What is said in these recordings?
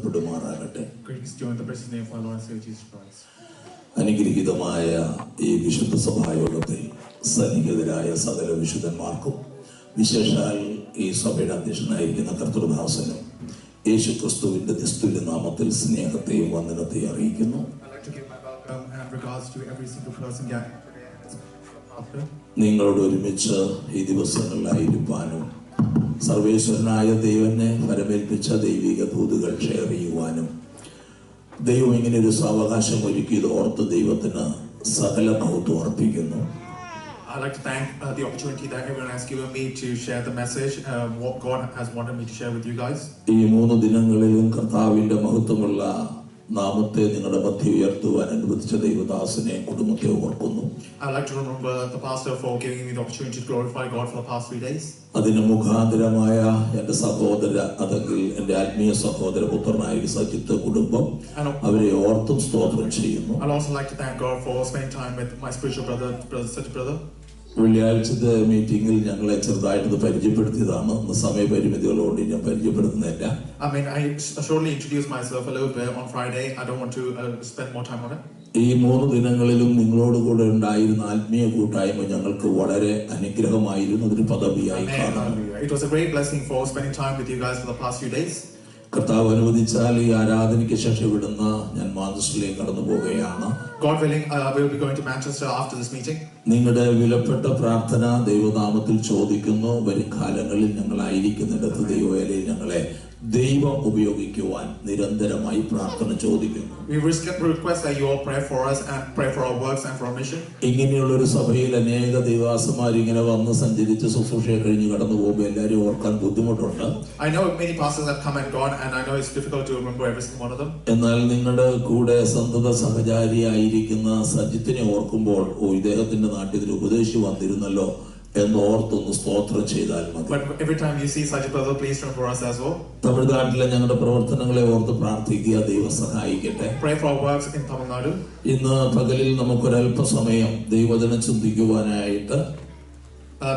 വാഴ്ത്തപ്പെടുമാറാകട്ടെ. അനുഗ്രഹീതമായ ഈ വിശുദ്ധ സഭായോഗത്തിൽ സന്നിഹിതരായ സകല വിശുദ്ധന്മാർക്കും വിശേഷാൽ ഈ സഭയുടെ അധ്യക്ഷനായിരിക്കുന്ന കർത്തൃദാസനും യേശു ക്രിസ്തുവിന്റെ നിസ്തുല്യ നാമത്തിൽ സ്നേഹത്തെയും വന്ദനത്തെയും അറിയിക്കുന്നു. നിങ്ങളോട് ഒരുമിച്ച് ഈ ദിവസങ്ങളിലായിരിക്കാനും സർവേശ്വരനായ ദൈവനെ വരമേൽപ്പിച്ച ദൈവിക ദൂതുകൾ ഷെയർ ചെയ്യുവാനും ദൈവം ഇങ്ങനെ ഒരു സാവകാശം ഒരുക്കിയത് ഓർത്ത് ദൈവത്തിന് സകല മഹത്വം അർപ്പിക്കുന്നു. I'd like to thank the opportunity that everyone has given me to share the message, what God has wanted me to share with you guys. ഈ 3 ദിനങ്ങളിലും കർത്താവിന്റെ മഹത്വമുള്ള നാമത്തെ നിങ്ങളുടെ മധ്യ ഉയർത്തുവാൻ അനുവദിച്ച ദൈവദാസനെ കുടുംബത്തെ ഓർക്കുന്നു. I'd like to remember the pastor for giving me the opportunity to glorify God for the past 3 days. അതിന് മുഖാന്തരമായ എൻ്റെ സഹോദര അതെങ്കിൽ എൻ്റെ ആത്മീയ സഹോദര പുത്രനായ സജിത്ത് കുടുംബം അവരെ ഓർത്തും സ്തോത്രം ചെയ്യുന്നു. I'd also like to thank God for spending time with my spiritual brother Sajid brother. വെള്ളിയാഴ്ചത്തെ മീറ്റിംഗിൽ ഞങ്ങളെ ചെറുതായിട്ട് പരിചയപ്പെടുത്തിയതാണ്. സമയപരിമിതികളോട് ഞാൻ പരിചയപ്പെടുത്തുന്നില്ല. I mean, I shortly introduced myself a little bit on Friday. I don't want to spend more time on it. ഈ 3 ദിനങ്ങളിലും നിങ്ങളോട് കൂടെ ഉണ്ടായിരുന്ന ആത്മീയ കൂട്ടായ്മ ഞങ്ങൾക്ക് വളരെ അനുഗ്രഹമായിരുന്നു. അതൊരു പദവിയായി കാണുന്നു. It was a great blessing for spending time with you guys for the past few days. കർത്താവ് അനുവദിച്ചാൽ ഈ ആരാധനയ്ക്ക് ശേഷം ഇവിടുന്ന് ഞാൻ മാഞ്ചസ്റ്ററിലേക്ക് കടന്നു പോവുകയാണ്. God willing, we will be going to Manchester after this meeting. നിങ്ങളുടെ വിലപ്പെട്ട പ്രാർത്ഥന ദൈവനാമത്തിൽ ചോദിക്കുന്നു. വരും കാലങ്ങളിൽ ഞങ്ങളായിരിക്കുന്നിടത്ത് ദൈവവേലയിൽ ഞങ്ങളെ ദൈവം ഉപയോഗിക്കുവാൻ നിരന്തരമായി പ്രാർത്ഥന ചോദിക്കുന്നു. We request that you all pray for us and pray for our works and for our mission. ഇങ്ങനെയുള്ള ഒരു സഭയിൽ അനേക ദൈവദാസന്മാർ ഇങ്ങനെ വന്ന് സഞ്ചരിച്ച് ശുശ്രൂഷയെ കഴിഞ്ഞ് കടന്നു പോകുമ്പോൾ എല്ലാവരും ഓർക്കാൻ ബുദ്ധിമുട്ടുണ്ട്. I know many pastors have come and gone and I know it's difficult to remember every single one of them. എന്നാൽ നിങ്ങളുടെ കൂടെ സന്തത സഹചാരിയായിരിക്കുന്ന സജിത്തിനെ ഓർക്കുമ്പോൾ ഇദ്ദേഹത്തിന്റെ നാട്ടിൽ ഉപദേശി വന്നിരുന്നല്ലോ എന്ന് ഓർത്തൊന്ന് സ്തോത്രം ചെയ്താൽ മതി. But every time you see such a brother, please remember us as well. തമിഴ്നാട്ടിലെ ഞങ്ങളുടെ പ്രവർത്തനങ്ങളെ ഓർത്ത് പ്രാർത്ഥിക്കുക. ദൈവം സഹായിക്കട്ടെ. Pray for our works in Tamil Nadu. ഇന്ന് പകലിൽ നമുക്കൊരല്പസമയം ദൈവവചനം ചിന്തിക്കുവാനായിട്ട്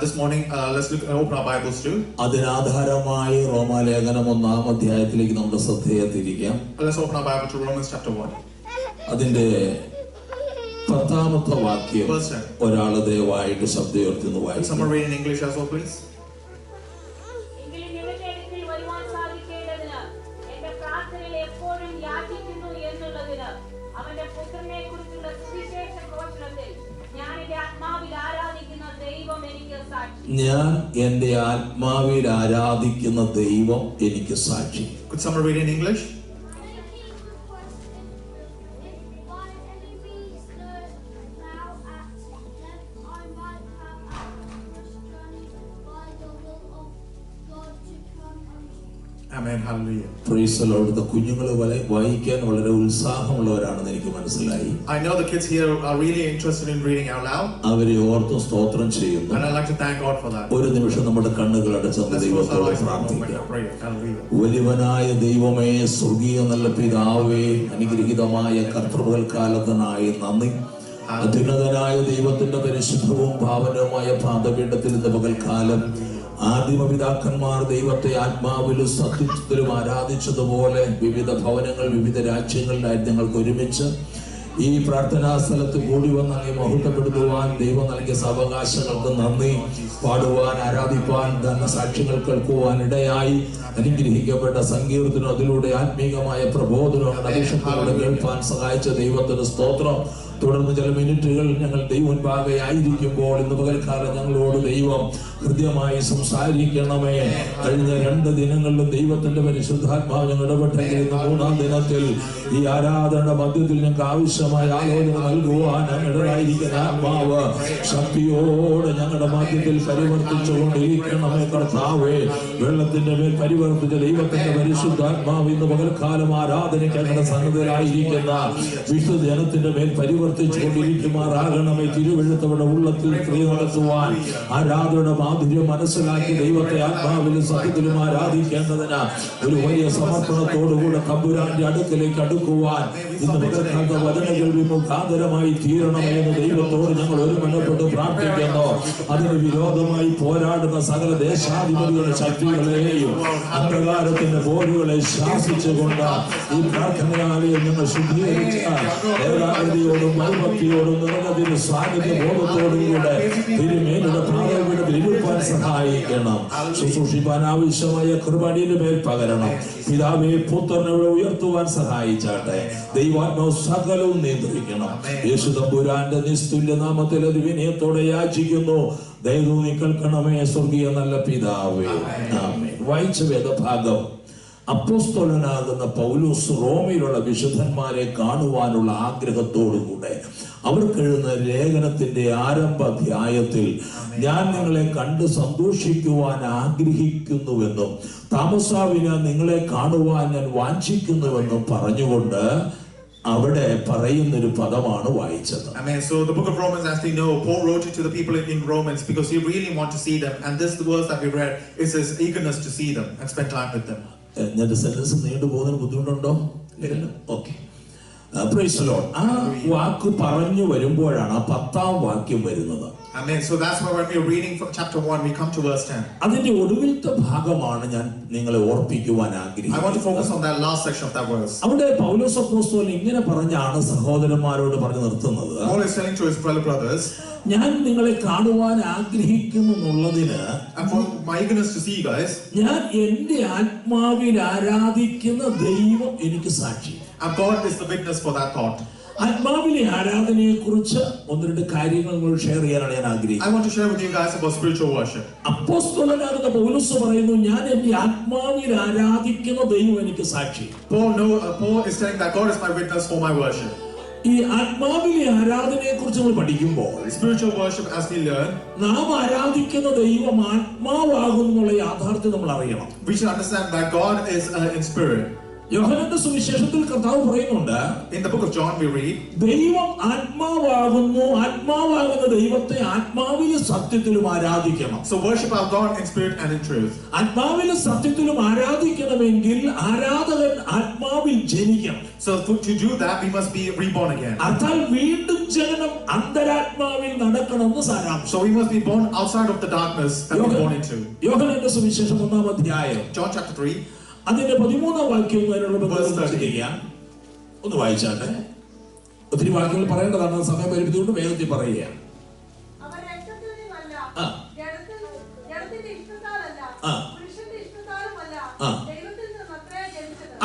this morning let's open our Bibles too. അതിനാധാരമായി റോമാലേഖനം 1-ാം അധ്യായത്തിലേക്ക് നമ്മുടെ ശ്രദ്ധയെ തിരിക്കാം. Let's open our Bible to Romans chapter 1. അതിന്റെ 10ാമത്തെ വാക്യം ഒരാള് ദയവായിട്ട് ശബ്ദമുയർത്തുന്നു വായിക്കും. Someone read in English as well, please. ഞാൻ എന്റെ ആത്മാവിൽ ആരാധിക്കുന്ന ദൈവം എനിക്ക് സാക്ഷി. Could someone read in English? Amen. Hallelujah. Praise the Lord. The കുഞ്ഞുങ്ങൾ വായിക്കാൻ വളരെ ഉത്സാഹമുള്ളവരാണെന്ന് എനിക്ക് മനസ്സിലായി. I know the kids here are really interested in reading out loud. അവരെ ഓർത്ത് സ്തോത്രം ചെയ്യുന്നു. And I'd like to thank God for that. ഒരു നിമിഷം നമ്മുടെ കണ്ണുകൾ അടച്ച് ദൈവത്തോട് പ്രാർത്ഥിക്കാം. വലിയവനായ ദൈവമേ, സ്വർഗീയ നല്ല പിതാവേ, അനുഗ്രഹീതമായ കർത്തൃപകൽക്കാലത്തിനായി നന്ദി. അത്യുന്നതനായ ദൈവത്തിന്റെ പരിശുദ്ധവും ഭാവനവുമായ പാദപീഠത്തിൽ ഇന്ന് പകൽക്കാലം ആദിമപിതാക്കന്മാർ ദൈവത്തെ ആത്മാവിലും സത്യത്തിലും ആരാധിച്ചതുപോലെ വിവിധ ഭവനങ്ങൾ വിവിധ രാജ്യങ്ങളിലായി ഞങ്ങൾക്ക് ഒരുമിച്ച് ഈ പ്രാർത്ഥനാ സ്ഥലത്ത് കൂടി വന്ന് അങ്ങേ മഹത്വപ്പെടുത്തുവാൻ ദൈവം നൽകിയ അവകാശങ്ങൾക്ക് നന്ദി. പാടുവാൻ, ആരാധിപ്പാൻ, ധനസാക്ഷ്യങ്ങൾ കേൾക്കുവാൻ ഇടയായി അനുഗ്രഹിക്കപ്പെട്ട സങ്കീർത്തനം, അതിലൂടെ ആത്മീകമായ പ്രബോധനം അഭിഷേകത്തോടെ കേൾപ്പാൻ സഹായിച്ച ദൈവത്തിന് സ്തോത്രം. തുടർന്ന് ചില മിനിറ്റുകൾ ഞങ്ങൾ ദൈവമുൻപാകെ ആയിരിക്കുമ്പോൾ ഇന്ന് പകൽക്കാലം ഞങ്ങളോട് ദൈവം ഹൃദ്യമായി സംസാരിക്കണമേ. കഴിഞ്ഞ 2 ദിനങ്ങളിലും ദൈവത്തിന്റെ പരിശുദ്ധാത്മാവ് ഞങ്ങൾ ഇടപെട്ടെങ്കിൽ ഇന്ന് 3-ാം ദിനത്തിൽ ഈ ആരാധന മധ്യത്തിൽ ഞങ്ങൾക്ക് ആവശ്യമായ ആലോചന നൽകുവാൻ ഞങ്ങളുടെയായിരിക്കുന്ന ആത്മാവ് ശക്തിയോടെ ഞങ്ങളുടെ മധ്യത്തിൽ പരിവർത്തിച്ചുകൊണ്ടിരിക്കണമേ. കർത്താവേ, വെള്ളത്തിന്റെ മേൽ പരിവർത്തിച്ച ദൈവത്തിന്റെ പരിശുദ്ധാത്മാവ് ഇന്ന് പകൽക്കാലം ആരാധനയ്ക്ക് ഞങ്ങളുടെ സന്നദ്ധരായിരിക്കുന്ന വിശുദ്ധ ജനത്തിന്റെ മേൽ പരിവർത്തിച്ചു പ്രവർത്തിച്ചു കൊണ്ടിരിക്കുമാറാകണമേ. തിരുവെഴുത്തവരുടെ ഉള്ളത്തിൽ ക്രിയ നടത്തുവാൻ ആരാധനയുടെ മാധുര്യം മനസ്സിലാക്കി ദൈവത്തെ ആത്മാവിലും സത്യത്തിലും ആരാധിക്കേണ്ടതിന് ഒരു വലിയ സമർപ്പണത്തോടുകൂടെ തമ്പുരാന്റെ അടുക്കലേക്ക് അടുക്കുവാൻ ഇന്ന് പകർക്കാത്ത വചനങ്ങൾ വിമുഖാന്തരമായി തീരണമേ എന്ന് ദൈവത്തോട് ഞങ്ങൾ ഒരുമനപ്പെട്ട് പ്രാർത്ഥിക്കുന്നു. അതിന് വിരോധമായി പോരാടുന്ന സകല ദേശാധിപതികളുടെ ശക്തികളെയും അന്ധകാരത്തിന്റെ പോരുകളെ ശാസിച്ചുകൊണ്ട് ഈ പ്രാർത്ഥനയാലയം ഞങ്ങൾ ശുദ്ധീകരിച്ച ഏകാഗ്രതയോടും ഭയഭക്തിയോടും നിറഞ്ഞതിന് സാന്നിധ്യ ബോധത്തോടും കൂടെ തിരുമേനിയുടെ പ്രാരംഭത്തിൽ ഇരുപ്പാൻ സഹായിക്കണം. ശുശ്രൂഷിപ്പാൻ ആവശ്യമായ കൃപയുടെ മേൽ പകരണം. പിതാവെ പുത്രനെ ഉയർത്തുവാൻ സഹായിച്ചാട്ടെ. ദൈവാത്മാവ് സകലവും നിയന്ത്രിക്കണം. യേശു തമ്പുരാന്റെ നിസ്തുല്യ നാമത്തിൽ അത് വിനയത്തോടെ യാചിക്കുന്നു. ദൈവം നീ കേൾക്കണമേ സ്വർഗീയ നല്ല പിതാവേ. ആമേൻ. വായിച്ച വേദഭാഗം അപ്പോസ്തലനാകുന്ന പൗലോസ് റോമയിലുള്ള വിശുദ്ധന്മാരെ കാണുവാനുള്ള ആഗ്രഹത്തോടുകൂടെ അവർക്കെഴുന്ന ലേഖനത്തിന്റെ ആരംഭ അധ്യായത്തിൽ ഞാൻ നിങ്ങളെ കണ്ട് സന്തോഷിക്കുവാൻ ആഗ്രഹിക്കുന്നുവെന്നും താമസാവിന് നിങ്ങളെ കാണുവാൻ ഞാൻ വാഞ്ചിക്കുന്നുവെന്നും പറഞ്ഞുകൊണ്ട് അവിടെ പറയുന്നൊരു പദമാണ് വായിച്ചത്. Amen. So the book of Romans, as we know, Paul wrote it to the people in Romans because he really wanted to see them, and this verse that we read is his eagerness to see them and spend time with them. ഞാൻ sentence നീണ്ടു പോകുന്നതിന് ബുദ്ധിമുട്ടുണ്ടോ? Okay. Praise the Lord. ആ വാക്ക് പറഞ്ഞു വരുമ്പോഴാണ് ആ 10ാം വാക്യം വരുന്നത്. Amen. So that's why when we are reading from chapter 1, we come to verse 10. അതിന്റെ ഒടുവിലത്തെ ഭാഗമാണ് ഞാൻ നിങ്ങളെ ഓർപ്പിക്കുവാൻ ആഗ്രഹിക്കുന്നത്. I want to focus on that last section of that verse. അവിടെ പൗലോസ് അപ്പോസ്തലൻ ഇങ്ങനെ പറഞ്ഞാണ് സഹോദരന്മാരോട് പറഞ്ഞു നിർത്തുന്നത്. Paul is telling to his fellow brothers, ഞാൻ നിങ്ങളെ കാണുവാൻ ആഗ്രഹിക്കുന്നു എന്നുള്ളതിന്, and for my eagerness to see you guys, ഞാൻ എന്റെ ആത്മാവിൽ ആരാധിക്കുന്ന ദൈവം എനിക്ക് സാക്ഷി. and God is the witness for that thought. ആത്മാവിലെ ആരാധനയെ കുറിച്ച് ഒന്ന് രണ്ട് കാര്യങ്ങൾ നിങ്ങൾ ഷെയർ ചെയ്യാനാണ് ഞാൻ ആഗ്രഹിക്കുന്നത്. I want to share with you guys about spiritual worship. അപ്പോസ്തലനാകുന്ന പൗലോസ് പറയുന്നു, ഞാൻ എന്റെ ആത്മാവിൽ ആരാധിക്കുന്ന ദൈവം എനിക്ക് സാക്ഷി. Paul is telling that God is my witness for my worship. ഈ ആത്മാവിലെ ആരാധനയെ കുറിച്ച് നമ്മൾ പഠിക്കുമ്പോൾ, spiritual worship, as we learn, നാം ആരാധിക്കുന്ന ദൈവം ആത്മാവാകുന്നുള്ള യാഥാർത്ഥ്യം നമ്മൾ അറിയണം. we should understand that God is in spirit. യോഹന്നാന്റെ സുവിശേഷത്തിൽ കർത്താവ് പറയുന്നുണ്ട്, in the book of John we read, ദൈവം ആത്മാവാകുന്നു, ആത്മാവാകുന്ന ദൈവത്തെ ആത്മാവിലും സത്യത്തിലും ആരാധിക്കണം. so worship our God in spirit and in truth. ആത്മാവിലും സത്യത്തിലും ആരാധിക്കണമെങ്കിൽ ആരാധകൻ ആത്മാവിൽ ജനിക്കണം. So to do that we must be reborn again. അർത്ഥാൽ വീണ്ടും ജനനം അന്തരാത്മാവിൽ നടക്കണമെന്ന് സാരാംശം. So we must be born outside of the darkness that we are born into. യോഹന്നാന്റെ സുവിശേഷം 1-ാം അധ്യായം John chapter 3, അതിന്റെ 13-ാം വാക്യം ഒന്ന് വായിച്ചാട്ടെ. ഒത്തിരി വാക്യങ്ങൾ പറയേണ്ടതാണ്, സമയം പരിമിതികൊണ്ട് വേഗത്തിൽ പറയുകയാണ്.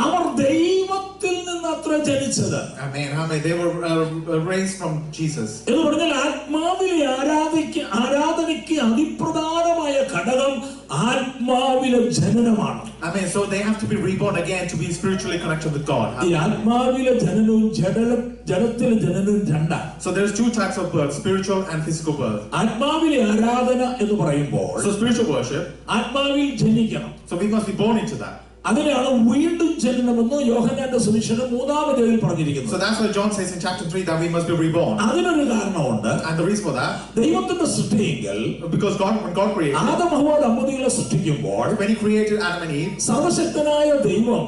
അവർ ദൈവത്തിൽ നിന്ന് അത്ര ജനിച്ചത്. Amen. They were raised from Jesus. എന്ന് പറഞ്ഞാൽ ആത്മാവിലെ ആരാധനയ്ക്ക് അതിപ്രധാനമായ ഘടകം ആത്മാവിലെ ജനനമാണ്. Amen. So they have to be reborn again to be spiritually connected with God. ഈ ആത്മാവിലെ ജനനവും ജഡത്തിലെ ജനനവും രണ്ടാണ്. So there's two types of birth, spiritual and physical birth. ആത്മാവിലെ ആരാധന എന്ന് പറയുമ്പോൾ, so spiritual worship, ആത്മാവിൽ ജനിക്കണം. so we must be born into that. അതിനാണ് വീണ്ടും ജനനമെന്ന് യോഹന്നാന്റെ സുവിശേഷം 3-ാം അധ്യായത്തിൽ പറഞ്ഞിരിക്കുന്നത്. So that's why John says in chapter 3 that we must be reborn. അതിനൊരു കാരണമുണ്ട്. And the reason for that, ദൈവത്തിന്റെ സൃഷ്ടിയെങ്കിൽ, because when God created Adam ഹവ്വ ദമ്പതികളെ സൃഷ്ടിക്കുമ്പോൾ, when he created Adam and Eve, സർവശക്തനായ ദൈവം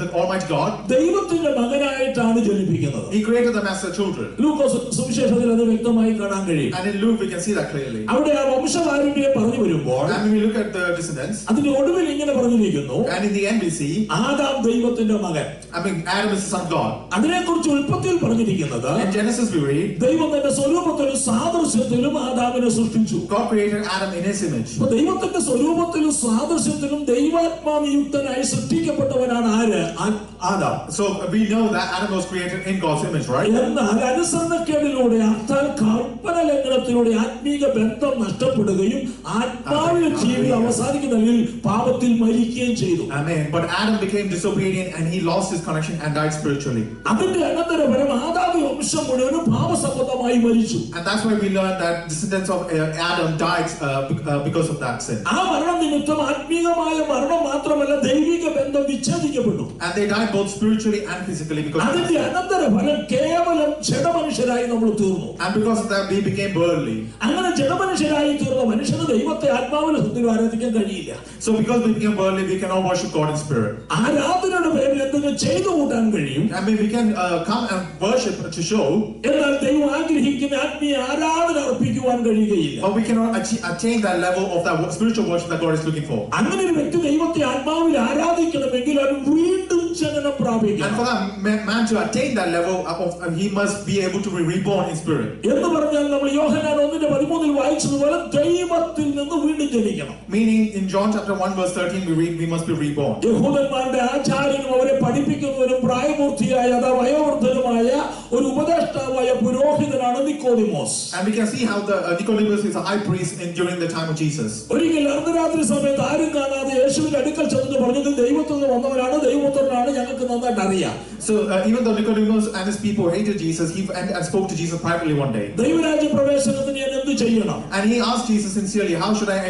the Almighty God, ദൈവത്തിന്റെ മകനായിട്ടാണ് ജനിപ്പിക്കുന്നത്. he created them as their children. ലൂക്കോസ് സുവിശേഷത്തിൽ അത് വ്യക്തമായി കാണാൻ കഴിയും. And in Luke we can see that clearly. അവിടെ ആ വംശപാരമ്പര്യം പറഞ്ഞു വരുമ്പോൾ, and when we look at the descendants, അതിന്റെ ഒടുവിൽ ഇങ്ങനെ പറഞ്ഞിരിക്കുന്നു, and in the end we see Adam ദൈവത്തിന്റെ മകൻ. I mean Adam is the son of God. അതിനെക്കുറിച്ച് ഉൽപ്പത്തിയിൽ പറഞ്ഞിരിക്കുന്നത്, in Genesis we read, ദൈവം തന്റെ സ്വരൂപത്തിലും സാദൃശ്യത്തിലും ആദാമിനെ സൃഷ്ടിച്ചു. God created Adam in his image. അപ്പോൾ ദൈവത്തിന്റെ സ്വരൂപത്തിലും സാദൃശ്യത്തിലും ദൈവാത്മാവിയുക്തനായി സൃഷ്ടിക്കപ്പെട്ടവനാണ് ആര്? Adam. So we know that Adam was created in God's image, right? എന്നാൽ അനുസരണക്കേടിലൂടെ, അർത്ഥാൽ കൽപ്പന ലംഘന മരണത്തിലൂടെ ആത്മീക ബന്ധം നഷ്ടപ്പെടുകയും ആത്മാവിലെ ജീവിതം അവസാനിക്കുന്നതിൽ പാപത്തിൽ മരിക്കുകയും ചെയ്തു. Amen. But Adam became disobedient and he lost his connection and died spiritually. അതിന്റെ അനന്തരഫലം ആദാമി വംശം മുഴുവനും പാപസംബന്ധമായി മരിച്ചു. And that's why we learned that descendants of Adam died because of that sin. ആ മരണ നിമിത്തം ആത്മീകമായ മരണം മാത്രമല്ല ദൈവിക ബന്ധം വിച്ഛേദിക്കപ്പെട്ടു. And they died both spiritually and physically because of അതിന്റെ അനന്തരഫലം കേവലം ജഡമനുഷ്യരായി നമ്മൾ തീർന്നു. And because of that we became worldly. അങ്ങനെ ജഡമനുഷ്യരായി തീർന്ന മനുഷ്യന് ദൈവത്തെ ആത്മാവിൽ സത്യത്തിൽ ആരാധിക്കാൻ കഴിയില്ല. So because we became worldly, we cannot worship God in spirit. ആരാധനയുടെ പേരിൽ എന്തെങ്കിലും ചെയ്തു കൂട്ടാൻ കഴിയും. I mean, we can come and worship to show. എന്നാൽ ദൈവം ആഗ്രഹിക്കുന്ന ആത്മീയ ആരാധന അർപ്പിക്കുവാൻ കഴിയുകയില്ല. But we cannot attain that level of that spiritual worship that God is looking for. അങ്ങനെ ഒരു വ്യക്തി ദൈവത്തെ ആത്മാവിൽ ആരാധിക്കണമെങ്കിൽ അവൻ വീണ്ടും ജനനം പ്രാപിക്കണം. And for that man to attain that level he must be able to be reborn in spirit. എന്ന് പറഞ്ഞാൽ നമ്മൾ യോഹന്നാൻ 1:13 വായിച്ചതുപോലെ ദൈവത്തിൽ നിന്ന് വീണ്ടും ജനിക്കണം. Meaning in John chapter 1 verse 13 we read we must be reborn. യഹൂദന്മാരുടെ ആചാര്യനും അവരെ പഠിപ്പിക്കുന്നവരും പ്രായപൂർത്തിയായ വയോവൃദ്ധനുമായ ഒരു ഉപദേഷ്ടാവായ പുരോഹിതനാണ് Nicodemos. And we can see how the Nicodemus is a high priest during the time of Jesus. ഒരിക്കൽ അർദ്ധരാത്രി സമയത്ത് ആരും കാണാതെ യേശുവിന്റെ അടുക്കൽ ചെന്ന് പറഞ്ഞത് ദൈവത്തിൽ നിന്ന് വന്നവനാണ്, ദൈവപുത്രനാണ്, ഞങ്ങൾക്ക് നന്നായിട്ട് അറിയാം. So even though Nicodemus and his people hated Jesus, he and spoke to Jesus privately one day. ദൈവരാജ്യ പ്രവേശനത്തിന് ഞാൻ എന്ത് ചെയ്യണം? And he asked Jesus sincerely, how can I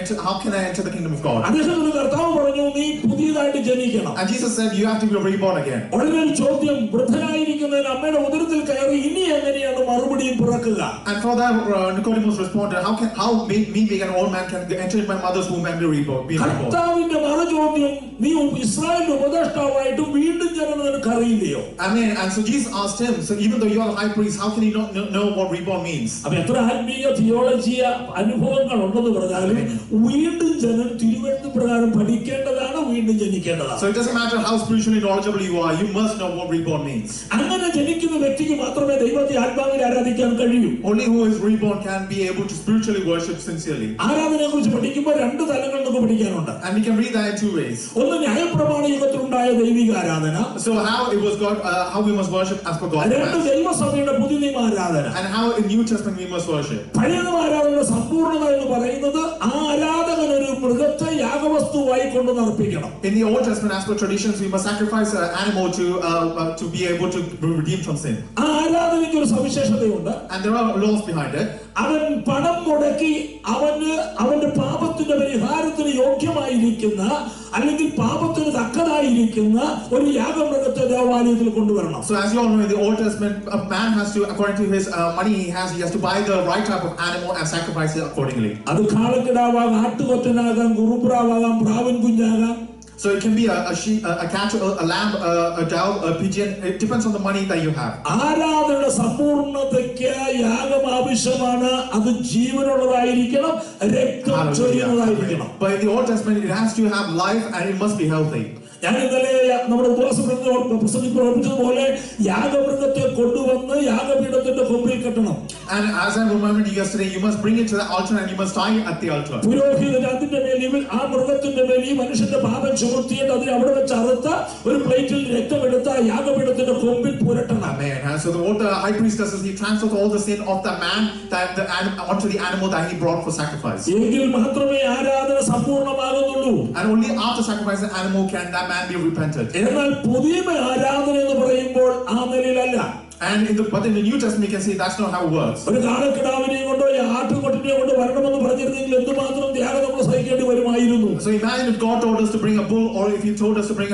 enter the kingdom of God? അദ്ദേഹത്തിന് കർത്താവ് പറഞ്ഞു, നീ പുതിയതായിട്ട് ജനിക്കണം. And Jesus said, you have to be reborn again. ഉടനെ ഒരു ചോദ്യം, വൃദ്ധനായിരിക്കുന്നതിന് അമ്മയുടെ ഉദരത്തിൽ കയറി ഇനി എങ്ങനെയാണ് മറുപടിയും പിറക്കുക? And for that Nicodemus responded, how me being an old man can enter in my mother's womb and be reborn? കർത്താവിന്റെ മറുചോദ്യം, നീ ഇസ്രായേലിന്റെ ഉപദേഷ്ടാവായിട്ട് വീണ്ടും ജനനം നിനക്ക് അറിയില്ലയോ? Amen. And so Jesus asked him, so even though you are the high priest, how can you not know what reborn means? അപ്പൊ എത്ര ആത്മീയ Theologia അനുഭവങ്ങൾ ഉണ്ടെന്ന് പറഞ്ഞാലും വീണ്ടും ജനം തിരുവെഴുത്ത് പ്രകാരം പഠിക്കേണ്ടതാണ്, വീണ്ടും ജനിക്കേണ്ടതാണ്. So it doesn't matter how spiritually knowledgeable you are, you must know what reborn means. അങ്ങനെ ജനിക്കുന്ന വ്യക്തിക്ക് മാത്രമേ ദൈവത്തെ ആത്മാവിൽ ആരാധിക്കാൻ കഴിയൂ. Only who is reborn can be able to spiritually worship sincerely. ആരാധനയെ കുറിച്ച് പഠിക്കുമ്പോൾ രണ്ട് തലങ്ങൾ നമുക്ക് പഠിക്കാനുണ്ട്. And we can read that in two ways. ഒന്ന് ന്യായപ്രമാണ യുഗത്തിലുണ്ടായ ദൈവിക ആരാധന. So how it was God, how we must worship as per God's രണ്ട് ദൈവസഭയുടെ പുതിയ നിയമ ആരാധന. And how in New Testament we must worship. പഴയ നിയമ ആരാധനയുടെ സമ്പൂർണ്ണത എന്ന് പറയുന്നത് ആ ആരാധകൻ ഒരു മൃഗത്തെ യാഗവസ്തുവായി കൊണ്ടുവന്ന് അർപ്പിക്കണം. In the Old Testament, as per traditions, we must sacrifice an animal to be able to be redeemed from sin. ആ ആരാധനയ്ക്ക് ഒരു സവിശേഷതയുണ്ട്. And there are laws behind it. അവൻ പണം മുടക്കി അവന്റെ പാപത്തിന്റെ പരിഹാരത്തിന് യോഗ്യമായിരിക്കുന്ന അല്ലെങ്കിൽ പാപത്തിന് തക്കതായിരിക്കുന്ന ഒരു യാഗമൃഗത്തെ ദേവാലയത്തിൽ കൊണ്ടുവരണം. So as you all know, in the Old Testament, a man has to, according to his money he has to buy the right type of animal and sacrifice it accordingly. അത് കാളക്കിടാവാകാം, ആട്ടുകൊറ്റനാകാം, കുറുപ്രാവാകാം, പ്രാവൻ കുഞ്ഞാകാം. So it can be a sheep, a cat, a lamb, a dove, a pigeon. It depends on the money that you have. ആരാധനയുടെ സമ്പൂർണ്ണതയ്ക്ക് യാഗം ആവശ്യമാണ്. അത് ജീവനുള്ളതായിരിക്കണം, രക്തം ചൊരിയുന്നതായിരിക്കണം. But in the Old Testament, it has to have life and it must be healthy. ഞാൻ ഇന്നലെ നമ്മുടെ പ്രസംഗിച്ചതുപോലെ യാഗമൃഗത്തെ കൊണ്ടുവന്ന് യാഗപീഠത്തിന്റെ കൊമ്പിൽ കെട്ടണം. And as I remembered yesterday, you must bring it to the altar and you must tie it at the altar. പുരോഹിതൻ അതിന്റെ മേൽ ആ മൃഗത്തിന്റെ മേൽ ഈ മനുഷ്യന്റെ പാപം ചുമത്തിയിട്ട് അതിനെ അവിടെ വെച്ച് അറുത്ത ഒരു പ്ലേറ്റിൽ രക്തമെടുത്ത യാഗപീഠത്തിന്റെ കൊമ്പിൽ പുരട്ടണം. Amen. And so what the high priest does is he transfers all the sin of the man onto the animal that he brought for sacrifice. എങ്കിൽ മാത്രമേ ആരാധന സമ്പൂർണ്ണമാകുന്നുള്ളൂ. And only after sacrificing the animal can that man be repented. എന്നാൽ പുതിയ ആരാധന എന്ന് പറയുമ്പോൾ ആ നിലയിലല്ല. And but in the New Testament we can see that's not how it works. ഒരു കാളക്കിടാവിനെയും കൊണ്ടോ ആട്ടുകൊറ്റനെയും കൊണ്ട് വരണമെന്ന് പറഞ്ഞിരുന്നെങ്കിൽ എന്തുമാത്രം ത്യാഗം നമ്മൾ സഹിക്കേണ്ടി വരുമായിരുന്നു. So imagine if God told us to bring a bull, or if He told us to bring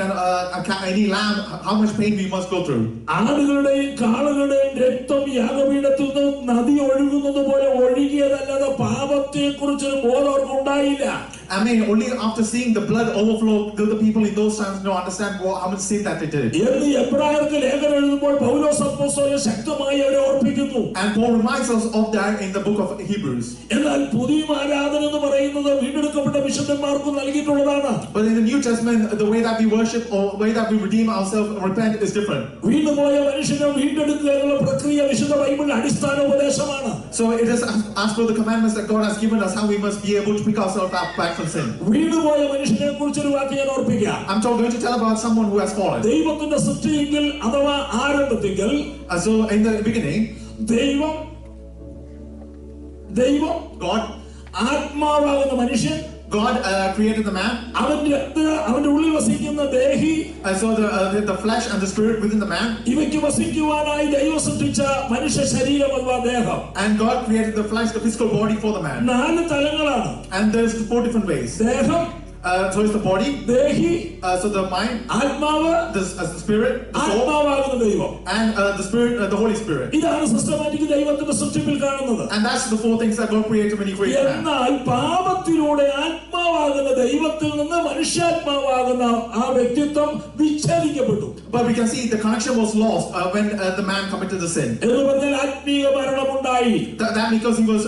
any lamb, how much pain we must go through. ആടുകളുടെയും കാളുകളുടെയും രക്തം യാഗപീഠത്തിൽ നിന്ന് നദി ഒഴുകുന്നത് പോലെ ഒഴുകിയതല്ലാതെ പാപത്തെ കുറിച്ചൊരു ബോധം അവർക്ക് ഉണ്ടായില്ല. I mean, only after seeing the blood overflow did the people in those times understand how much sin that they did. എന്ന് എബ്രായർക്ക് ലേഖനം എഴുതുമ്പോൾ പൗലോസ് അപ്പോസ്തലൻ ശക്തമായി അവരെ ഓർപ്പിക്കുന്നു. And Paul reminds us of that in the book of Hebrews. എന്നാൽ പുതിയ ആരാധന എന്ന് പറയുന്നത് വീണ്ടെടുക്കപ്പെട്ട വിശുദ്ധന്മാർക്ക് നൽകിയിട്ടുള്ളതാണ്. But in the New Testament, the way that we worship or the way that we redeem ourselves and repent is different. വീണ്ടുപോയ മനുഷ്യനെ വീണ്ടെടുക്കുക എന്നുള്ള പ്രക്രിയ വിശുദ്ധ ബൈബിളിന്റെ അടിസ്ഥാന ഉപദേശമാണ്. So it is as per the commandments that God has given us how we must be able to pick ourselves back from sin. വീണ്ടുപോയ മനുഷ്യനെ കുറിച്ചൊരു വാക്ക് ഞാൻ ഓർപ്പിക്കാം. I'm going to tell about someone who has fallen. ദൈവത്തിന്റെ സൃഷ്ടിയിൽ അഥവാ ആരംഭത്തിൽ So in the beginning, ദൈവം ദൈവം God, ആത്മാവാകുന്ന മനുഷ്യൻ, God created the man. അവന്റെ ഉള്ളിൽ വസിക്കുന്ന ദേഹി, So the flesh and the spirit within the man. ഇവയ്ക്ക് വസിക്കുവാനായി ദൈവം സൃഷ്ടിച്ച മനുഷ്യ ശരീരം അഥവാ ദേഹം. And God created the flesh, the physical body for the man. 4 തലങ്ങളാണ്. And there's 4 different ways. ദേഹം, so it's the body, Delhi, so the mind, ആത്മാവ്, the spirit, the soul, ആത്മാവാകുന്ന ദൈവം. and the spirit, the Holy Spirit. ഇതാണ് systematic ദൈവത്തിന്റെ സൃഷ്ടിപ്പിൽ കാണുന്നത്. And that's the 4 things that God created when He created man. എന്നാൽ പാപത്തിലൂടെ ആത്മാവാകുന്ന ദൈവത്തിൽ നിന്ന് മനുഷ്യാത്മാവാകുന്ന ആ വ്യക്തിത്വം വിച്ഛേദിക്കപ്പെട്ടു. But we can see the connection was lost when the man committed the sin. എന്ന് പറഞ്ഞാൽ ആത്മീയ മരണമുണ്ടായി. That because he was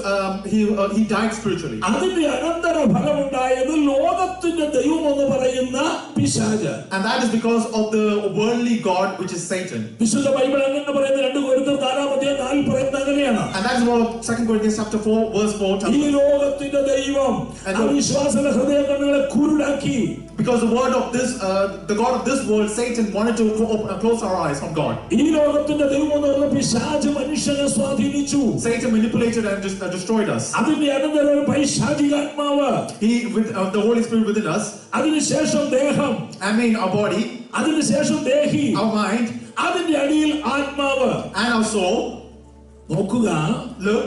he died spiritually. അതിന്റെ അനന്തര ഫലമുണ്ടായത് ലോകത്തിന്റെ ദൈവം എന്ന് പറയുന്ന പിശാച്. And that is because of the worldly god, which is Satan. വിശുദ്ധ ബൈബിൾ അങ്ങനെ പറയുന്ന 2 കൊരിന്ത്യർ 4:4 പറയുന്നത് അങ്ങനെയാണ്. And that's what 2 Corinthians chapter 4 verse 4 tells us. ഈ ലോകത്തിന്റെ ദൈവം അവിശ്വാസികളുടെ ഹൃദയ കണ്ണുകളെ കുരുടാക്കി. Because the word of this the god of this world, Satan, wanted to close our eyes from God. ഈ ലോകത്തിന്റെ ദൈവം എന്ന് പറയുന്ന പിശാച് മനുഷ്യനെ സ്വാധീനിച്ചു. Satan manipulated and just destroyed us. അതിന്റെ അനന്തര പൈശാചികാത്മാവ്, He with the Holy Spirit within us. അതിനുശേഷം ദേഹം, I mean our body, അതിനുശേഷം ദേഹി, our mind, അതിന്റെ അടിയിൽ ആത്മാവ്. and our soul. നോക്കുക, Look,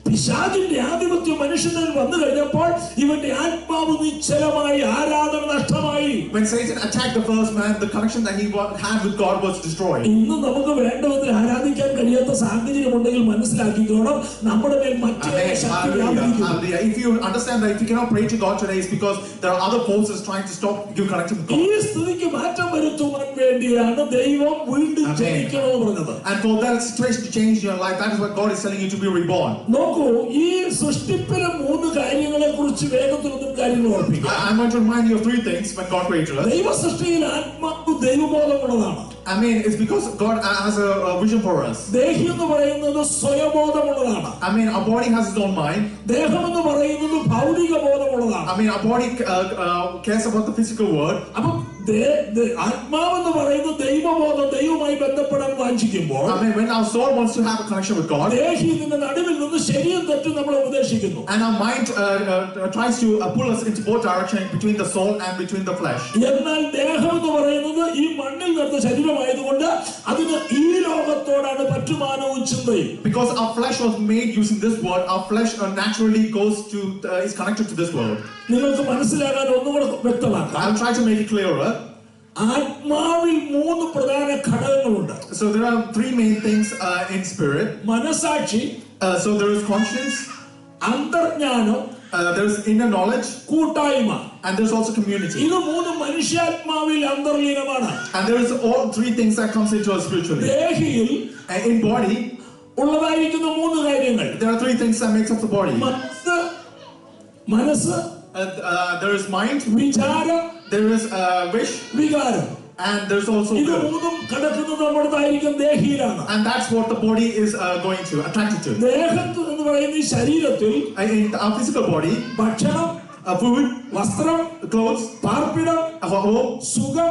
പിശാചിന്റെ ആധിപത്യം മനുഷ്യനിൽ വന്നു കഴിഞ്ഞപ്പോൾ ഇവന്റെ ആത്മാവ് നിശ്ചലമായി, ആരാധന നഷ്ടമായി. when Satan attacked the first man, the connection that he had with God was destroyed. ഇന്ന് നമുക്ക് വേണ്ടവരെ ആരാധിക്കാൻ കഴിയാത്ത സാഹചര്യം ഉണ്ടെങ്കിൽ മനസ്സിലാക്കിക്കോണം, നമ്മുടെ മേൽ മറ്റേ ശക്തി വ്യാപരിക്കുന്നു. If you understand that if you cannot pray to God today, it's because there are other forces trying to stop you connecting with God. ഈ സ്ഥിതിക്ക് മാറ്റം വരുത്തുവാൻ വേണ്ടിയാണ് ദൈവം വീണ്ടും ജനിക്കണമെന്ന് പറഞ്ഞത്. And for that situation to change your life, that is what God is telling you, to be reborn. നോക്കൂ, ഈ സൃഷ്ടിപ്പിലെ 3 കാര്യങ്ങളെ കുറിച്ച് വേഗത്തിലൊന്നും കാര്യങ്ങൾ ഓർപ്പിക്കുക. I'm going to remind you of 3 things when God created us. ദൈവ സൃഷ്ടിയിൽ ആത്മാവ് ദൈവബോധമുള്ളതാണ്. I mean, it's because God has a vision for us. ദേഹി എന്ന് പറയുന്നത് സ്വയബോധമുള്ളതാണ്. I mean, our body has its own mind. ദേഹം എന്ന് പറയുന്നത് ഭൗതിക ബോധമുള്ളതാണ്. I mean, our body cares about the physical world. അപ്പം ആത്മാവെന്ന് പറയുന്നത് ദൈവബോധം, ദൈവവുമായി ബന്ധപ്പെടാൻ വാഞ്ചിക്കുമ്പോൾ, I mean, when our soul wants to have a connection with God, ദേഹി ഇതിന്റെ നടുവിൽ നിന്ന് ശരിയും തെറ്റും നമ്മളെ ഉപദേശിക്കുന്നു. and our mind tries to pull us into both directions, between the soul and between the flesh. എന്നാൽ ദേഹം എന്ന് പറയുന്നത് ഈ മണ്ണിൽ നടന്ന ശരീരമായതുകൊണ്ട് അതിന് ഈ ലോകത്തോടാണ് പറ്റുമാനവും ചിന്തയും. Because our flesh was made using this world, our flesh naturally goes to is connected to this world. നിങ്ങൾക്ക് മനസ്സിലാകാൻ ഒന്നുകൂടെ വ്യക്തമാക്കാം. I'll try to make it clearer. ആത്മാവിൽ 3 പ്രധാന ഘടകങ്ങളുണ്ട്. So there are 3 main things in spirit. മനസാക്ഷി, So there is conscience, അന്തർജ്ഞാനം, there is inner knowledge, കൂട്ടായ്മ. and there's also community. ഇത് 3 മനുഷ്യാത്മാവിൽ അന്തർലീനമാണ്. And there is all 3 things that comes into us spiritually. ദേഹിയിൽ In body, ഉള്ളതായിരിക്കുന്ന 3 കാര്യങ്ങൾ. there are 3 things that makes up the body. മനസ്സ്, There is mind, വിചാരം, there is wish, വികാരം. and there's also ഇത് will. 3 കിടക്കുന്നത് നമ്മുടേതായിരിക്കും ദേഹിയിലാണ്. And that's what the body is going to attracted to. ദേഹത്ത് എന്ന് പറയുന്ന ഈ ശരീരത്തിൽ In our physical body, ഭക്ഷണം, food, വസ്ത്രം, clothes, പാർപ്പിടം, home, സുഖം,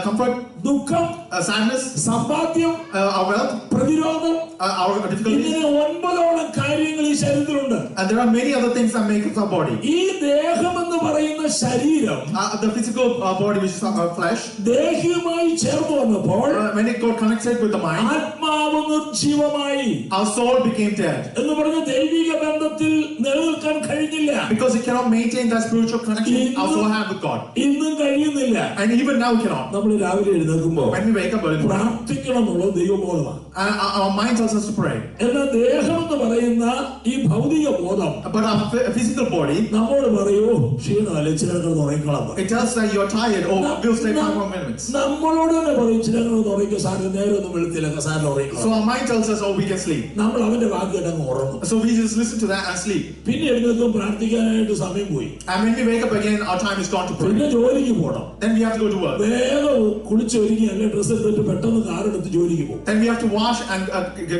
comfort, ദുഃഖം, sadness, സമ്പാദ്യം, our wealth, പ്രതിരോധം, our difficulties. ഇങ്ങനെ 9ഓളം കാര്യങ്ങൾ ഈ ശരീരത്തിലുണ്ട്. And there are many other things that make up our body. ഈ ദേഹം എന്ന് പറയുന്ന ശരീരം The physical body, which is our flesh, ദേഹിയുമായി ചേർന്ന് വന്നപ്പോൾ when it got connected with the mind, ആത്മാവ് നിർജീവമായി. our soul became dead. എന്ന് പറഞ്ഞ ദൈവിക ബന്ധത്തിൽ നിലനിൽക്കാൻ കഴിഞ്ഞില്ല. Because it cannot maintain that spiritual connection our soul had with God. ഇന്നും കഴിയുന്നില്ല. And even now we cannot. നമ്മൾ രാവിലെ എഴുന്നേൽക്കുമ്പോൾ When we wake up early, പ്രാർത്ഥിക്കണം എന്നുള്ളത് ദൈവബോധമാണ്. our mind tells us to pray. എന്നാൽ ദേഹം എന്ന് പറയുന്ന ഈ ഭൗതിക ബോധം But our physical body, നമ്മോട് പറയൂ, ക്ഷീണമല്ലേ, ചിലങ്ങൾ ഉറങ്ങിക്കോളാം. it tells that you're tired. Oh, we'll stay 5 more minutes. നമ്മളോട് തന്നെ പറയും, ചിലങ്ങൾ ഉറങ്ങിക്കോ, സാറിന് നേരെ ഒന്നും വെളുത്തില്ല, സാറിന് ഉറങ്ങിക്കോ. So our mind tells us, oh, we can sleep. നമ്മൾ അവന്റെ വാക്ക് കേട്ടങ്ങ് ഉറങ്ങും. So we just listen to that and sleep. പിന്നെ എഴുന്നേൽക്കും, പ്രാർത്ഥിക്കാനായിട്ട് സമയം പോയി. And when we wake up again, our time is gone to pray. പിന്നെ ജോലിക്ക് പോകണം. Then we have to go to work. വേഗം കുളിച്ചൊരുങ്ങി അല്ലെ ഡ്രസ് എടുത്തിട്ട് പെട്ടെന്ന് കാറെടുത്ത് ജോലിക്ക് പോകും. Then we have to wash and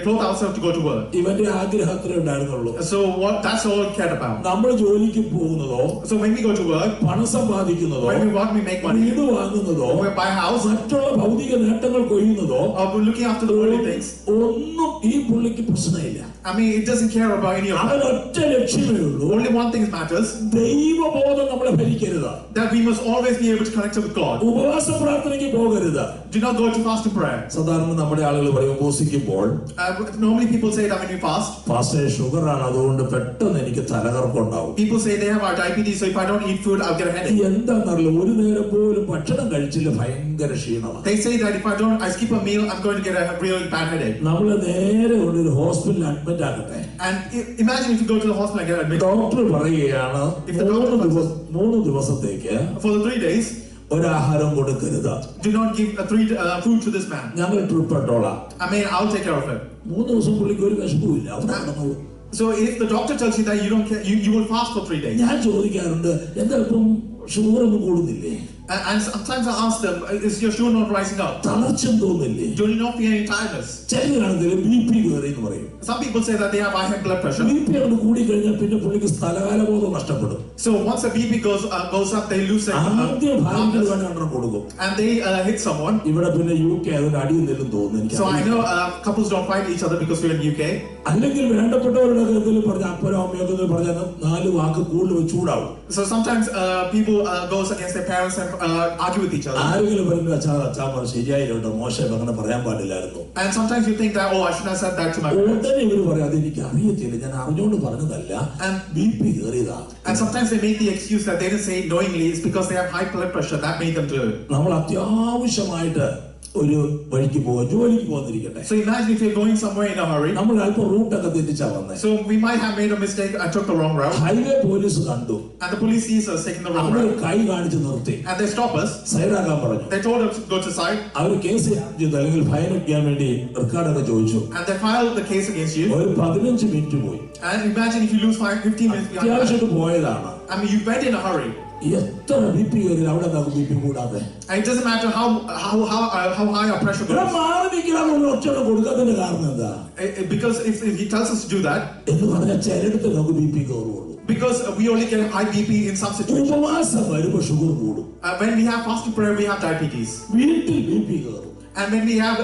clothe ourselves to go to work. ഇവന്റെ ആഗ്രഹം അത്രേ ഉണ്ടായിരുന്നുള്ളൂ. So that's all we cared about. നമ്മൾ ജോലിക്ക് പോകുന്നതോ, So when we go to work, പണം സമ്പാദിക്കുന്നതോ, when we make money, വീട് വാങ്ങുന്നതോ, or we buy a house, മറ്റുള്ള ഭൗതിക നേട്ടങ്ങൾ കൊയ്യുന്നതോ, or we're looking after the worldly things. ഒന്നും ഈ പുള്ളിക്ക് പ്രശ്നമില്ല. I mean, it doesn't care about any of that. അവനൊറ്റ ലക്ഷ്യമേ ഉള്ളൂ. Only one thing matters. ദൈവബോധം നമ്മളെ ഭരിക്കരുത്. That we must always be able to connect with God. ഉപവാസ പ്രാർത്ഥനയ്ക്ക് പോകരുത്. Do not go to fast and prayer. സാധാരണ നമ്മുടെ ആളുകൾ പറയും ഉപവസിക്കുമ്പോൾ Normally people say that when we fast. Fast sugar ആണ്, അതുകൊണ്ട് പെട്ടെന്ന് എനിക്ക് തലകറക്കം ഉണ്ടാവും. People say they have diabetes, so if I don't eat food, I'll get a headache. എന്താണെന്നറിയില്ല, ഒരു നേരം പോലും ഭക്ഷണം കഴിച്ചില്ല ഭയങ്കര ക്ഷീണമാണ്. They say that if I skip a meal, I'm going to get a really bad headache. നമ്മള് നേരെ ഒരു ഹോസ്പിറ്റലിൽ അഡ്മിറ്റ് ആകട്ടെ. And imagine if you go to the hospital and get admitted. Doctor പറയുകയാണ് 3 ദിവസത്തേക്ക് for the 3 days ഒരാഹാരം കൊടുക്കരുത്. do not give food to this man. ഞങ്ങൾ trip ഇട്ടോളാം. I mean, I'll take care of it. 3 ദിവസം പുള്ളിക്ക് ഒരു വിശപ്പുമില്ല. So if the doctor tells you that you don't care, you will fast for 3 days. ഞാൻ ചോദിക്കാറുണ്ട്, എന്താ ഇപ്പം sugar ഒന്നും കൂടുന്നില്ലേ? And sometimes I ask them, is your sugar not rising up? തളർച്ചം തോന്നില്ലേ? Do you not feel any tiredness? ചിലരാണെങ്കിൽ BP കയറി എന്ന് പറയും. Some people say that they have high blood pressure. BP അങ്ങോട്ട് കൂടി കഴിഞ്ഞാൽ പിന്നെ പുള്ളിക്ക് സ്ഥലകാലബോധം നഷ്ടപ്പെടും. So once the BP goes up, they lose their ആദ്യം ഭാര്യയ്ക്ക് വേണ്ടെണ്ണം കൊടുക്കും. and they hit someone. ഇവിടെ പിന്നെ UK അതിന് അടിയൊന്നും തോന്നുന്നു. So I know couples don't fight each other because we're in UK. അല്ലെങ്കിൽ വേണ്ടപ്പെട്ടവരുടെ എന്തെങ്കിലും പറഞ്ഞ അപ്പനോ അമ്മയൊക്കെ പറഞ്ഞാൽ 4 വാക്ക് കൂടുതൽ ചൂടാവും. So sometimes people goes against their parents and argue with each other. ആരെങ്കിലും പറഞ്ഞു അച്ഛാ ശരിയായിട്ടോ, മോശം അങ്ങനെ പറയാൻ പാടില്ലായിരുന്നു. And sometimes you think that, oh, I shouldn't have said that to my parents. ഉടനെ ഇവര് പറയാം, അതെനിക്ക് അറിയത്തില്ല, ഞാൻ അറിഞ്ഞുകൊണ്ട് പറഞ്ഞതല്ല, BP കയറിയതാ. And sometimes they make the excuse that they didn't say it knowingly, it's because they have high blood pressure that made them do it. നമ്മൾ അത്യാവശ്യമായിട്ട് ഒരു വഴിക്ക് പോവാ, ജോലിക്ക് പോകാതിരിക്കട്ടെ. So imagine if you're going somewhere in a hurry. നമ്മൾ അല്പം റൂട്ടൊക്കെ തെറ്റിച്ചാ വന്നേ. So we might have made a mistake and took the wrong route. Highway police കണ്ടു. And the police sees us taking the wrong അവർ route. കൈ കാണിച്ച് നിർത്തി. And they stop us. സൈഡാക്കാൻ പറഞ്ഞു. They told us to go to side. അവർ case ചെയ്തു, അല്ലെങ്കിൽ fine അടിക്കാൻ വേണ്ടി റെക്കോർഡൊക്കെ ചോദിച്ചു. And they filed the case against you. ഒരു 15 മിനിറ്റ് പോയി. And imagine if you lose 15 minutes behind. അത്യാവശ്യമായിട്ട് പോയതാണ്. I mean, you went in a hurry. എത്ര BP കയറി അവിടെ BP കൂടാതെ. And it doesn't matter how high our pressure goes. മാറി നിൽക്കണം ഒറ്റയുടെ കൊടുക്കാത്തതിന്റെ കാരണം എന്താ? Because if he tells us to do that. എന്ന് പറഞ്ഞാൽ ചിലയിടത്ത് നമുക്ക് BP കയറുള്ളൂ. Because we only get high BP in some situations. ഉപവാസം വരുമ്പോൾ ഷുഗർ കൂടും. When we have fasting prayer, we have diabetes. വീട്ടിൽ BP കയറും. And when we have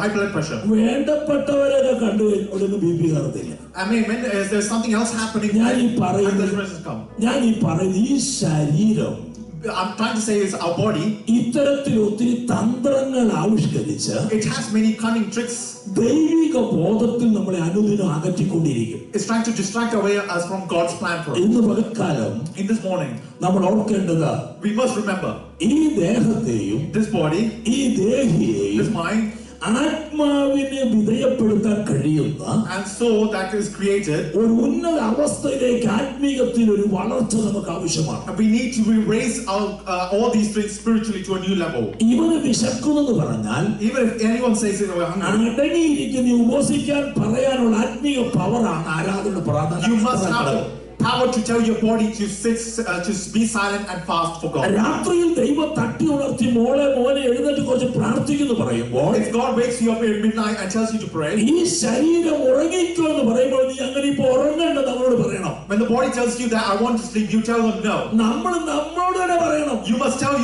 high blood pressure. വേണ്ടപ്പെട്ടവരൊക്കെ കണ്ടു ഉടനെ BP കയറത്തില്ല. I mean, when there's something else happening, ഞാൻ ഈ പറയുന്ന ഈ ശരീരം, I'm trying to say is our body. ഇത്തരത്തിൽ ഒത്തിരി തന്ത്രങ്ങൾ ആവിഷ്കരിച്ച് it has many cunning tricks. ദൈവിക ബോധത്തിൽ നമ്മളെ അനുദിനം അകറ്റിക്കൊണ്ടിരിക്കും. It's trying to distract away us from God's plan for us. ഇന്ന് പകൽക്കാലം, in this morning, നമ്മൾ ഓർക്കേണ്ടത്, we must remember, ഈ ദേഹത്തെയും this body, ഈ ദേഹിയെയും, this mind, ആത്മാവിനെ വിധേയപ്പെടുത്താൻ കഴിയുന്ന, and so that is created, ഒരു ഉന്നത അവസ്ഥയിലേക്ക് ആത്മീയത്തിൽ ഒരു വളർച്ച നമുക്ക് ആവശ്യമാണ്. we need to raise all these things spiritually to a new level. ഇവന് വിശക്കുന്നെന്ന് പറഞ്ഞാൽ, even if anyone says it, അടങ്ങിയിരിക്കുന്ന ഉപവസിക്കാൻ പറയാനുള്ള ആത്മീയ പവറാണ് ആരാധനയുടെ പ്രാധാന്യം. You must have power to tell your body to sit, to be silent and fast for God. രാത്രിയിൽ ദൈവം തട്ടി ഉണർത്തി മോളെ മോനെ എഴുന്നേറ്റ് കുറച്ച് പ്രാർത്ഥിക്കുന്നു പറയുമ്പോൾ, if God wakes you up at midnight and tells you to pray, ഈ ശരീരം ഉറങ്ങിക്കോ എന്ന് പറയുമ്പോൾ നീ അങ്ങനെ ഇപ്പോ ഉറങ്ങേണ്ടത് നമ്മളോട് പറയണം. when the body tells you that I want to sleep, you tell them no. നമ്മളോട് തന്നെ പറയണം. You must tell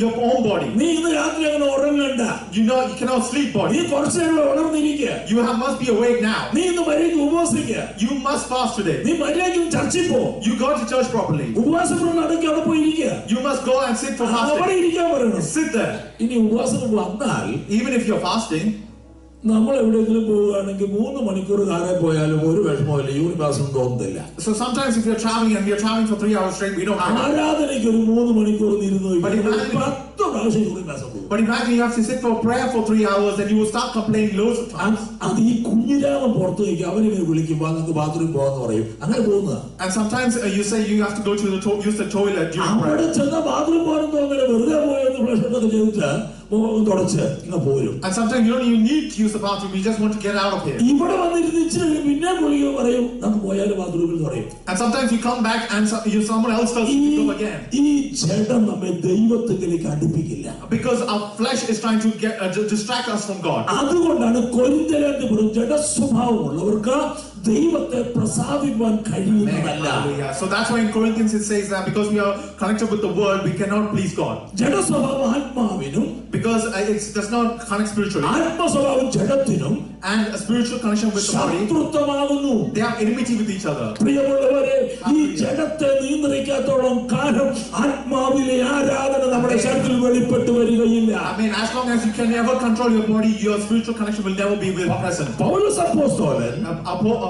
your own body, നീ ഇന്ന് രാത്രി അങ്ങനെ ഉറങ്ങണ്ട. you cannot sleep, body. നീ കുറച്ച് നേരം ഉണർന്നിരിക്കുക. You must be awake now. നീ ഇന്ന് മര്യാദയ്ക്ക് ഉപവസിക്കുക. You must fast today. നീ മര്യാദയ്ക്ക് ചർച്ചിൽ പോ. You go to church properly. ഉപവാസം നടക്കി അവിടെ പോയി ഇരിക്കുക. You must go and sit for fasting. അവിടെ ഇരിക്കാൻ പറയണം. Sit there. ഇനി ഉപവാസം വന്നാൽ, even if you're fasting, നമ്മൾ എവിടെയെങ്കിലും പോവുകയാണെങ്കിൽ 3 മണിക്കൂർ കാറെ പോയാലും ഒരു വിഷമമില്ല, യൂണിവേഴ്സും തോന്നുന്നില്ല. So sometimes if you're traveling and we're traveling for 3 hours straight, we don't have ആരാധനയ്ക്ക് ഒരു 3 മണിക്കൂർ ഇരുന്നു. 10 പ്രാവശ്യം യൂണിവേഴ്സും പോകും. But imagine you have to sit for prayer for 3 hours and you will start complaining loads of times. അത് ഈ കുഞ്ഞിരാമൻ പുറത്ത് നിൽക്കും, അവരിങ്ങനെ വിളിക്കുമ്പോൾ നമുക്ക് ബാത്റൂമിൽ പോകാന്ന് പറയും, അങ്ങനെ പോകുന്ന. And sometimes you say you have to go to use the toilet during prayer. അവിടെ ചെന്ന ബാത്റൂം പോകാൻ തോന്നില്ല, വെറുതെ പോയെന്ന് ഫ്ലഷ് ഒക്കെ ചെയ്തിട്ട് തുടച്ച് ഇങ്ങനെ പോരും. And sometimes you don't even need to use the bathroom, you just want to get out of here. ഇവിടെ വന്നിരുന്ന് ഇച്ചിരി പിന്നെ വിളിക്കുക പറയും, നമുക്ക് പോയാലും ബാത്റൂമിൽ പറയും. And sometimes you come back and someone else tells you to go again. ഈ ജഡം നമ്മെ ദൈവത്തിലേക്ക് അടുപ്പിക്കില്ല. Because our flesh is trying to distract us from God. അതുകൊണ്ടാണ് കൊരിന്ത്യരുടെ ജഡ സ്വഭാവമുള്ളവർക്ക് ദൈവത്തെ പ്രസാദിപ്പാൻ കഴിയുന്നതല്ല. So that's why in Corinthians it says that because we are connected with the world, we cannot please God. ജഡസ്വഭാവം ആത്മാവിനും, because it does not connect spiritually, ആത്മസ്വഭാവം ജഡത്തിനും, and a spiritual connection with the body, ശത്രുത്വമാകുന്നു. they have enmity with each other. പ്രിയമുള്ളവരെ, ഈ ജഡത്തെ നിയന്ത്രിക്കാത്തോളം കാലം ആത്മാവിലെ ആരാധന നമ്മുടെ ശരീരത്തിൽ വെളിപ്പെട്ടു വരികയില്ല. I mean, as long as you can never control your body, your spiritual connection will never be present. പൗലോസ് അപ്പോസ്തലൻ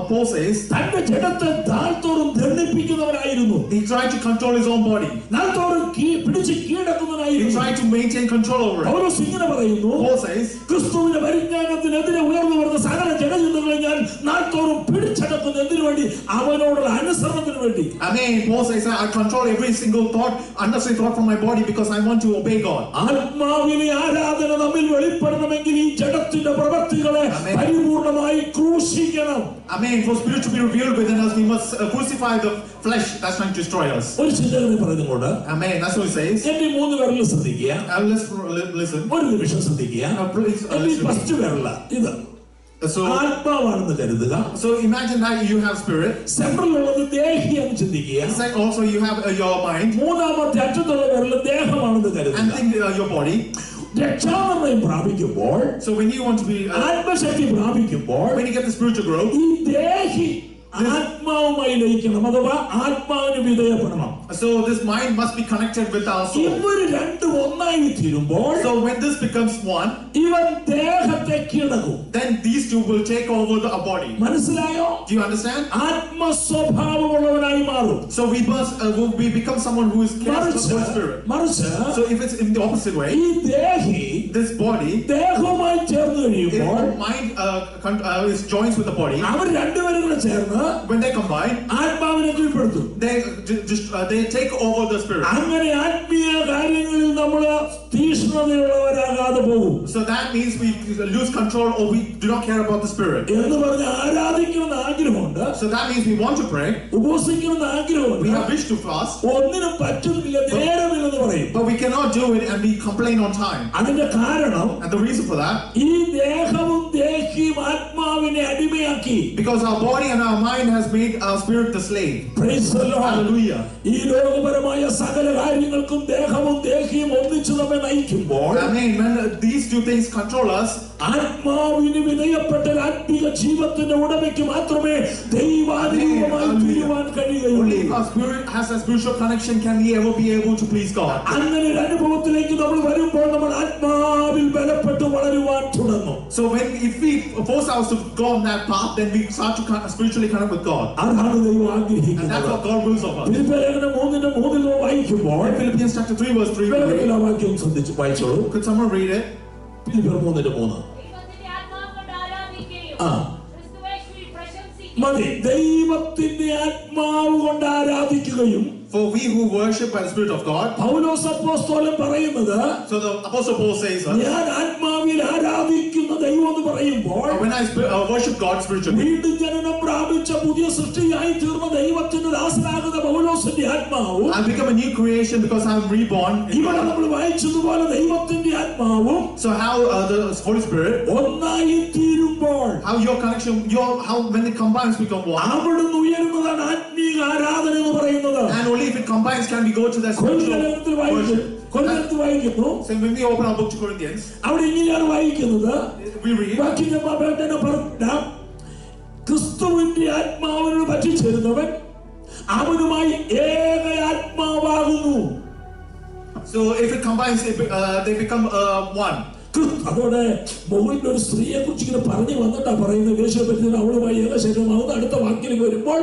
Paul says തന്റെ ജഡത്തെ നാൾതോറും ദണ്ഡിപ്പിക്കുന്നവനായിരുന്നു. he tried to control his own body. നാൾതോറും പിടിച്ച് He കീഴടക്കുന്നവനായിരുന്നു. tried to maintain control over it. പൗലോസ് ഇങ്ങനെ പറയുന്നു, Paul says ക്രിസ്തുവിന്റെ പരിജ്ഞാനത്തിനെതിരെ ഉയർന്നു വരുന്ന സകല ജഡചിന്തകളെ ഞാൻ നാൾതോറും പിടിച്ചടക്കുന്നു. എന്തിനു വേണ്ടി? അവനോടുള്ള അനുസരണത്തിന് വേണ്ടി. I mean, Paul says I control every single thought, unnecessary thought from my body because I want to obey God. ആത്മാവിലെ ആരാധന നമ്മിൽ വെളിപ്പെടണമെങ്കിൽ ഈ ജഡത്തിന്റെ പ്രവൃത്തികളെ പരിപൂർണമായി ക്രൂശിക്കണം. I mean, for spirit to be revealed within us, we must crucify the flesh that's trying to destroy us. ഒരു ചിന്തകനെ പറയുന്നുകൊണ്ട്, Amen. That's what he says. എന്റെ മൂന്ന് വിരൽ ശ്രദ്ധിക്കുക. Let's listen. ഒരു നിമിഷം ശ്രദ്ധിക്കുക. ഫസ്റ്റ് വിരല ഇത് ആത്മാവാണെന്ന് കരുതുക. So imagine that you have spirit. സെൻട്രലുള്ളത് ദേഹിയാണെന്ന് ചിന്തിക്കുക. Also you have your mind. മൂന്നാമത്തെ അറ്റത്തുള്ള വിരൽ ദേഹമാണെന്ന് കരുതുക. And think your body. രക്ഷാകർമ്മം പ്രാപിക്കുമ്പോൾ, so when you want to be ആത്മശക്തി പ്രാപിക്കുമ്പോൾ, when you get the spiritual growth, ഈ ദേഹി ആത്മാവുമായി ലയിക്കണം, അഥവാ ആത്മാവിന് വിധേയപ്പെടണം. So this mind must be connected with our soul. ഇവർ രണ്ടും ഒന്നായി തീരുമ്പോൾ, so when this becomes one, ഇവൻ ദേഹത്തെ കീഴടക്കും. then these two will take over the body. മനസ്സിലായോ? Do you understand? ആത്മസ്വഭാവമുള്ളവനായി മാറും. So we become someone who is cast with the spirit. മറിച്ച് so if it's in the opposite way, ഈ ദേഹി this body, ദേഹവുമായി ചേർന്ന് കഴിയുമ്പോൾ, if mind is joins with the body, അവർ രണ്ടുപേരും കൂടെ ചേർന്ന് when they combine, ആത്മാവിനെ കീഴ്പ്പെടുത്തും. they take over the spirit. അങ്ങനെ ആത്മീയ കാര്യങ്ങളിൽ നമ്മൾ തീക്ഷ്ണതയുള്ളവരാകാതെ പോകും. So that means we lose control or we do not care about the spirit. എന്ന് പറഞ്ഞ് ആരാധിക്കണമെന്ന് ആഗ്രഹമുണ്ട്. So that means we want to pray, ഉപവസിക്കണമെന്ന് ആഗ്രഹമുണ്ട്. we have wish to fast, ഒന്നിനും പറ്റുന്നില്ല, നേരമില്ലെന്ന് പറയും. but we cannot do it and we complain on time. അതിന്റെ കാരണം, and the reason for that, ഈ ദേഹവും ദേഹിയും ആത്മാവിനെ അടിമയാക്കി. because our body and our mind has made our spirit the slave. Praise the Lord. Hallelujah. ഈ ലോകപരമായ സകല കാര്യങ്ങൾക്കും ദേഹവും ദേഹിയും ഒന്നിച്ചു നമ്മെ നയിക്കുമ്പോൾ, I mean, when these two things control us, ആത്മാവിന് വിധേയപ്പെട്ട ആത്മീയ ജീവിതത്തിന്റെ ഉടമയ്ക്ക് മാത്രമേ ദൈവാധീനമായി തീരുവാൻ കഴിയുകയുള്ളൂ. only if our spirit has a spiritual connection can we ever be able to please God. അങ്ങനെ ഒരു അനുഭവത്തിലേക്ക് നമ്മൾ വരുമ്പോൾ നമ്മൾ ആത്മാവിൽ ബലപ്പെട്ട് വളരുവാൻ തുടങ്ങും. So if we force ourselves to go on that path, then we start to spiritually connect with God. അതാണ് ദൈവം And that's ആഗ്രഹിക്കുന്നത്. what God wills of us. ഫിലിപ്പിയർ 3:3 വായിക്കുമ്പോൾ, Philippians chapter 3 verse 3. വേഗത്തിൽ ആ വാക്യം ശ്രദ്ധിച്ച് വായിച്ചോളൂ. Could someone read it? ഫിലിപ്പിയർ 3:3. മതി. ദൈവത്തിന്റെ ആത്മാവ് കൊണ്ട് ആരാധിക്കുകയും, For we who worship by the Spirit of God. പൗലോസ് അപ്പോസ്തലൻ പറയുന്നത്, So the Apostle Paul says, ഞാൻ ആത്മാവിൽ ആരാധിക്കുന്ന ദൈവം എന്ന് പറയുമ്പോൾ, when I worship God spiritually, വീണ്ടും ജനനം പ്രാപിച്ച പുതിയ സൃഷ്ടിയായി തീർന്ന ദൈവത്തിന്റെ ദാസനാകുന്ന പൗലോസിന്റെ ആത്മാവും, I become a new creation because I'm reborn. ഇവിടെ നമ്മൾ വായിച്ചതുപോലെ ദൈവത്തിന്റെ ആത്മാവും, So how the Holy Spirit, ഒന്നായി തീരുമ്പോൾ, how your connection, how when it combines become one. അവിടുന്ന് ഉയരുന്നതാണ് ആത്മീയ ആരാധന എന്ന് പറയുന്നത്. And only if it combines can we go to that spiritual worship. കൊരിന്ത്യർ വായിക്കുന്നു. So when we open our book to Corinthians, അവിടെ ഇങ്ങനെയാണ് വായിക്കുന്നത്. we read, ക്രിസ്തുവിന്റെ ആത്മാവിനോട് പറ്റിച്ചേരുന്നവൻ അവനുമായി ഏക ആത്മാവാകുന്നു. so if it combines, they become one. അതോടെ മുകളിൽ ഒരു സ്ത്രീയെ കുറിച്ച് ഇങ്ങനെ പറഞ്ഞു വന്നിട്ടാ പറയുന്നത്, യേശുവിനെ പറ്റി അവളുമായി ഏകശരീരമാകുന്ന അടുത്ത വാക്കിലേക്ക് വരുമ്പോൾ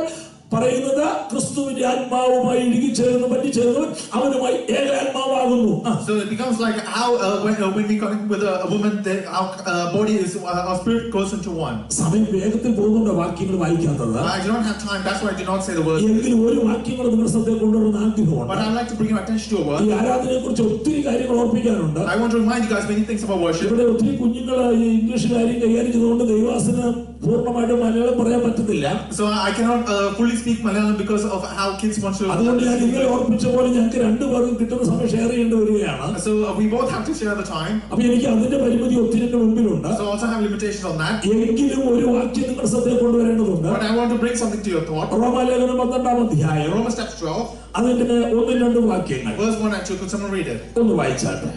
പറയുന്നത്, ക്രിസ്തുവിന്റെ ആത്മാവുമായി ഇഴുകിച്ചേർന്ന് പറ്റിച്ചേർന്നവൻ അവനുമായി ഏക ആത്മാവാകുന്നു. So it becomes like how when we connect with a woman, our body is, our spirit goes into one. സമയം വേഗത്തിൽ പോകുന്നുണ്ട് വാക്യങ്ങൾ വായിക്കാത്തത്. I do not have time, that's why I did not say the word. എങ്കിലും ഒരു വാക്യങ്ങൾ നിങ്ങൾ ശ്രദ്ധ കൊണ്ടുവരുന്ന ആഗ്രഹമുണ്ട്. But I'd like to bring your attention to a word. ഈ ആരാധനയെ കുറിച്ച് ഒത്തിരി കാര്യങ്ങൾ ഓർപ്പിക്കാനുണ്ട്. I want to remind you guys many things about worship. ഇവിടെ ഒത്തിരി കുഞ്ഞുങ്ങൾ ഇംഗ്ലീഷ് കാര്യം കൈകാര്യം ചെയ്തുകൊണ്ട് ദൈവാസന പൂർണ്ണമായിട്ട് മലയാളം പറയാൻ പറ്റുന്നില്ല. So I cannot fully speak Malayalam because of how kids want to. അതുകൊണ്ട് ഞാൻ ഇന്നലെ ഓർപ്പിച്ച പോലെ ഞങ്ങൾക്ക് രണ്ടുപേർക്കും കിട്ടുന്ന സമയം ഷെയർ ചെയ്യേണ്ടി വരികയാണ്. So we both have to share the time. അപ്പൊ എനിക്ക് അതിന്റെ പരിമിതി ഒത്തിരി എന്റെ മുമ്പിലുണ്ട്. So also have limitations on that. എങ്കിലും ഒരു വാക്യം നിങ്ങൾ ശ്രദ്ധയിൽ കൊണ്ടുവരേണ്ടതുണ്ട്. But I want to bring something to your thought. റോമാലേഖനം 12-ാം അധ്യായം Romans chapter 12. അതിന്റെ 1-2 വാക്യങ്ങൾ. Verse 1 and 2. Could someone read it? ഒന്ന് വായിച്ചാട്ടെ.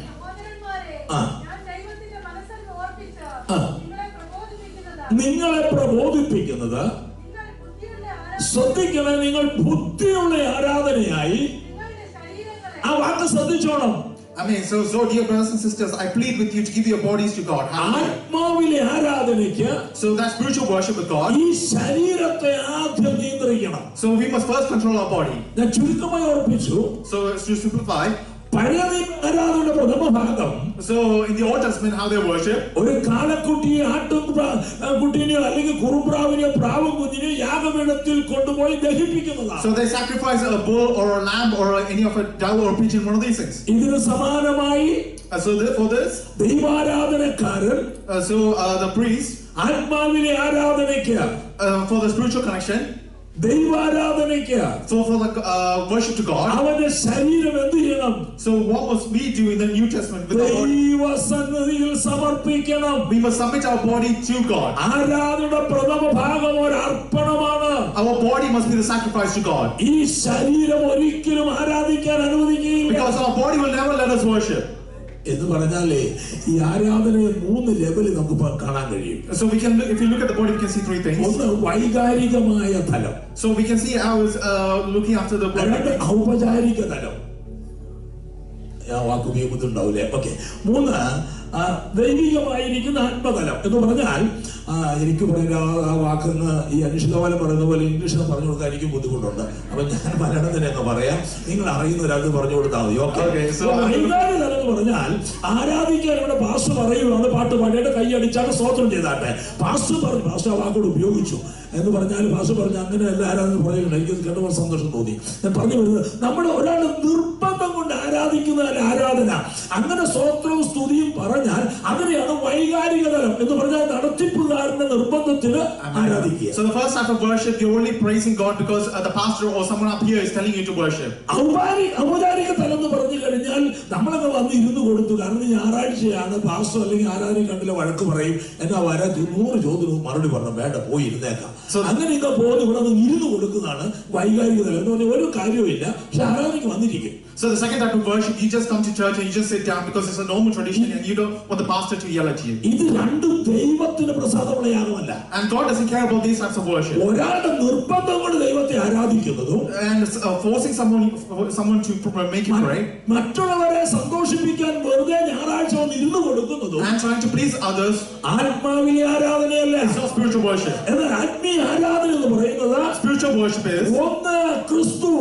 നിങ്ങളെ പ്രബോധിപ്പിക്കുന്നത് ശ്രദ്ധിക്കണേ, നിങ്ങൾ ബുദ്ധിയുള്ള ആരാധനയായി. ആ വാക്ക് ശ്രദ്ധിച്ചോണം. I mean, so dear brothers and sisters, I plead with you to give your bodies to God. ആത്മാവിലെ ആരാധനയ്ക്ക്, so that spiritual worship with God, ഈ ശരീരത്തെ ആദ്യം നിയന്ത്രിക്കണം. So we must first control our body. ഞാൻ ചുരുക്കമായി ഓർപ്പിച്ചു. So to simplify, പഴയ ആരാധനയുടെ പ്രഥമ ഭാഗം, so in the Old Testament how they worship, ഒരു കാളക്കുട്ടിയെ കുട്ടീനെയോ അല്ലെങ്കിൽ കുറുപ്രാവിനെയോ പ്രാവും കുഞ്ഞിനെയോ യാഗപീഠത്തിൽ കൊണ്ടുപോയി ദഹിപ്പിക്കുന്നതാണ്. So they sacrifice a bull or a lamb or any of a dove or a pigeon, one of these things. ഇതിന് സമാനമായി so for this ദൈവാരാധനക്കാരൻ, the priest, ആത്മാവിലെ ആരാധനയ്ക്ക്, for the spiritual connection, ദൈവാരാധനയ്ക്ക്, for the worship to God, അവന്റെ ശരീരം എന്ത് ചെയ്യണം? So what must we do in the New Testament with our body? ദൈവസന്നിധിയിൽ സമർപ്പിക്കണം. We must submit our body to God. ആരാധനയുടെ പ്രഥമ ഭാഗം ഒരു അർപ്പണമാണ്. Our body must be the sacrifice to God. ഈ ശരീരം ഒരിക്കലും ആരാധിക്കാൻ അനുവദിക്കുകയില്ല. Because our body will never let us worship. എന്ന് പറഞ്ഞാലേ ഈ ആരാധനയെ 3 ലെവലിൽ നമുക്ക് കാണാൻ കഴിയും. So we can, if you look at the body, we can see 3 things. ഒന്ന് വൈകാരികമായ തലം. So we can see how is looking after the body. രണ്ട് ഔപചാരിക തലം. വാക്ക് ഉപയോഗിക്കുന്നുണ്ടാവില്ലേ? ഓക്കെ. 3 ദൈവികമായിരിക്കുന്ന ആത്മതലം എന്ന് പറഞ്ഞാൽ, എനിക്ക് പറയുന്ന ആ വാക്കെന്ന് ഈ അനിഷിതവാലം പറയുന്ന പോലെ ഇംഗ്ലീഷിൽ പറഞ്ഞു കൊടുക്കാൻ എനിക്ക് ബുദ്ധിമുട്ടുണ്ട്. അപ്പൊ ഞാൻ മലയാളം തന്നെ അങ്ങ് പറയാം, നിങ്ങൾ അറിയുന്ന ഒരാൾക്ക് പറഞ്ഞു കൊടുത്താൽ മതി. ഓക്കെ. വൈകാരിക തലം എന്ന് പറഞ്ഞാൽ ആരാധിക്കാൻ ഇവിടെ പാസ്റ്റർ പറയുകയാണ്, പാട്ട് പാടിയിട്ട് കൈയടിച്ചാണ് സ്തോത്രം ചെയ്താട്ടെ. പാസ്റ്റർ പറഞ്ഞു, പാസ്റ്റർ ആ വാക്കോട് ഉപയോഗിച്ചു എന്ന് പറഞ്ഞാൽ പാസ്റ്റർ പറഞ്ഞു അങ്ങനെ എല്ലാ ആരാധന പറയുന്നുണ്ട്. എനിക്ക് കേട്ടപ്പോൾ സന്തോഷം തോന്നി. ഞാൻ പറഞ്ഞു വരുന്നത്, നമ്മുടെ ഒരാൾ നിർബന്ധം കൊണ്ട് ആരാധിക്കുന്ന ആരാധന, അങ്ങനെ സ്തോത്രവും സ്തുതിയും പറഞ്ഞാൽ അങ്ങനെയാണ് വൈകാരിക തലം എന്ന് പറഞ്ഞാൽ നടത്തിപ്പുകാരന്റെ നിർബന്ധത്തിന് ആരാധിക്കുക. So the first type of worship, you're only praising God because the pastor or someone up here is telling you to worship. ഔപചാരിക തലം എന്ന് പറഞ്ഞു കഴിഞ്ഞാൽ നമ്മളൊക്കെ വന്ന് ഇരുന്ന് കൊടുത്തു, കാരണം ഞായറാഴ്ചയാണ്, പാസ്റ്റർ അല്ലെങ്കിൽ ആരാധന കണ്ടില്ല വഴക്ക് പറയും, എന്നാ വരാ 100 ചോദ്യവും മറുപടി പറഞ്ഞു, വേണ്ട പോയി ഇരുന്നേക്കാം. അങ്ങനെയൊക്കെ പോലും ഇവിടെ ഇരുന്ന് കൊടുക്കുന്നതാണ് വൈകാരിക തലം എന്ന് പറഞ്ഞാൽ ഒരു കാര്യവുമില്ല, പക്ഷെ ആരാധനയ്ക്ക് വന്നിരിക്കും. So the second type of worship, you just come to church and you just sit down because it's a normal tradition and you don't want the pastor to yell at you. ഇത് രണ്ടും ദൈവത്തിന് പ്രസാദമുള്ള യാഗമല്ല. And God doesn't care about these types of worship. ഒരാളുടെ നിർബന്ധം കൊണ്ട് ദൈവത്തെ ആരാധിക്കുന്നതും and forcing someone to make you pray, മറ്റുള്ളവരെ സന്തോഷിപ്പിക്കാൻ വെറുതെ ഞായറാഴ്ച വന്ന് ഇരുന്ന് കൊടുക്കുന്നതും and trying to please others, ആത്മാവിലെ ആരാധനയല്ല. it's not spiritual worship. എന്നാൽ ആത്മീയ ആരാധന എന്ന് പറയുന്നത്, spiritual worship is ഒന്ന് ക്രിസ്തു,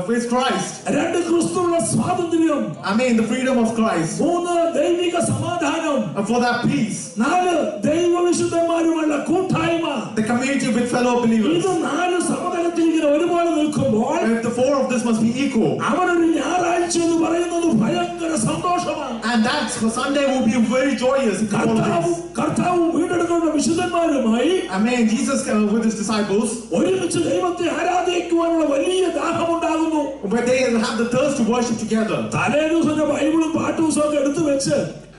with Christ, രണ്ട് ക്രിസ്തുവിനുള്ള സ്വാതന്ത്ര്യം, I mean the freedom of Christ, 3 ദൈവിക സമാധാനം, for that peace, 4 ദൈവവിശുദ്ധന്മാരുമായുള്ള കൂട്ടായ്മ, the community with fellow believers. ഇത് 4 സമതലത്തിൽ ഇങ്ങനെ ഒരുപോലെ നിൽക്കുമ്പോൾ, the 4 of this must be equal, അവനൊരു ഞായറാഴ്ച എന്ന് പറയുന്നത് ഭയങ്കര സന്തോഷമാണ്. and that Sunday will be very joyous. കർത്താവ് വീണ്ടെടുക്കുന്ന വിശുദ്ധന്മാരുമായി, I mean Jesus with his disciples, ഒരുമിച്ച് ദൈവത്തെ ആരാധിക്കുവാനുള്ള വലിയ ദാഹമുണ്ടാകുന്നു. where they have the thirst to worship together. തലേ ദിവസം ബൈബിളും പാട്ടും ഒക്കെ എടുത്തു വെച്ച്,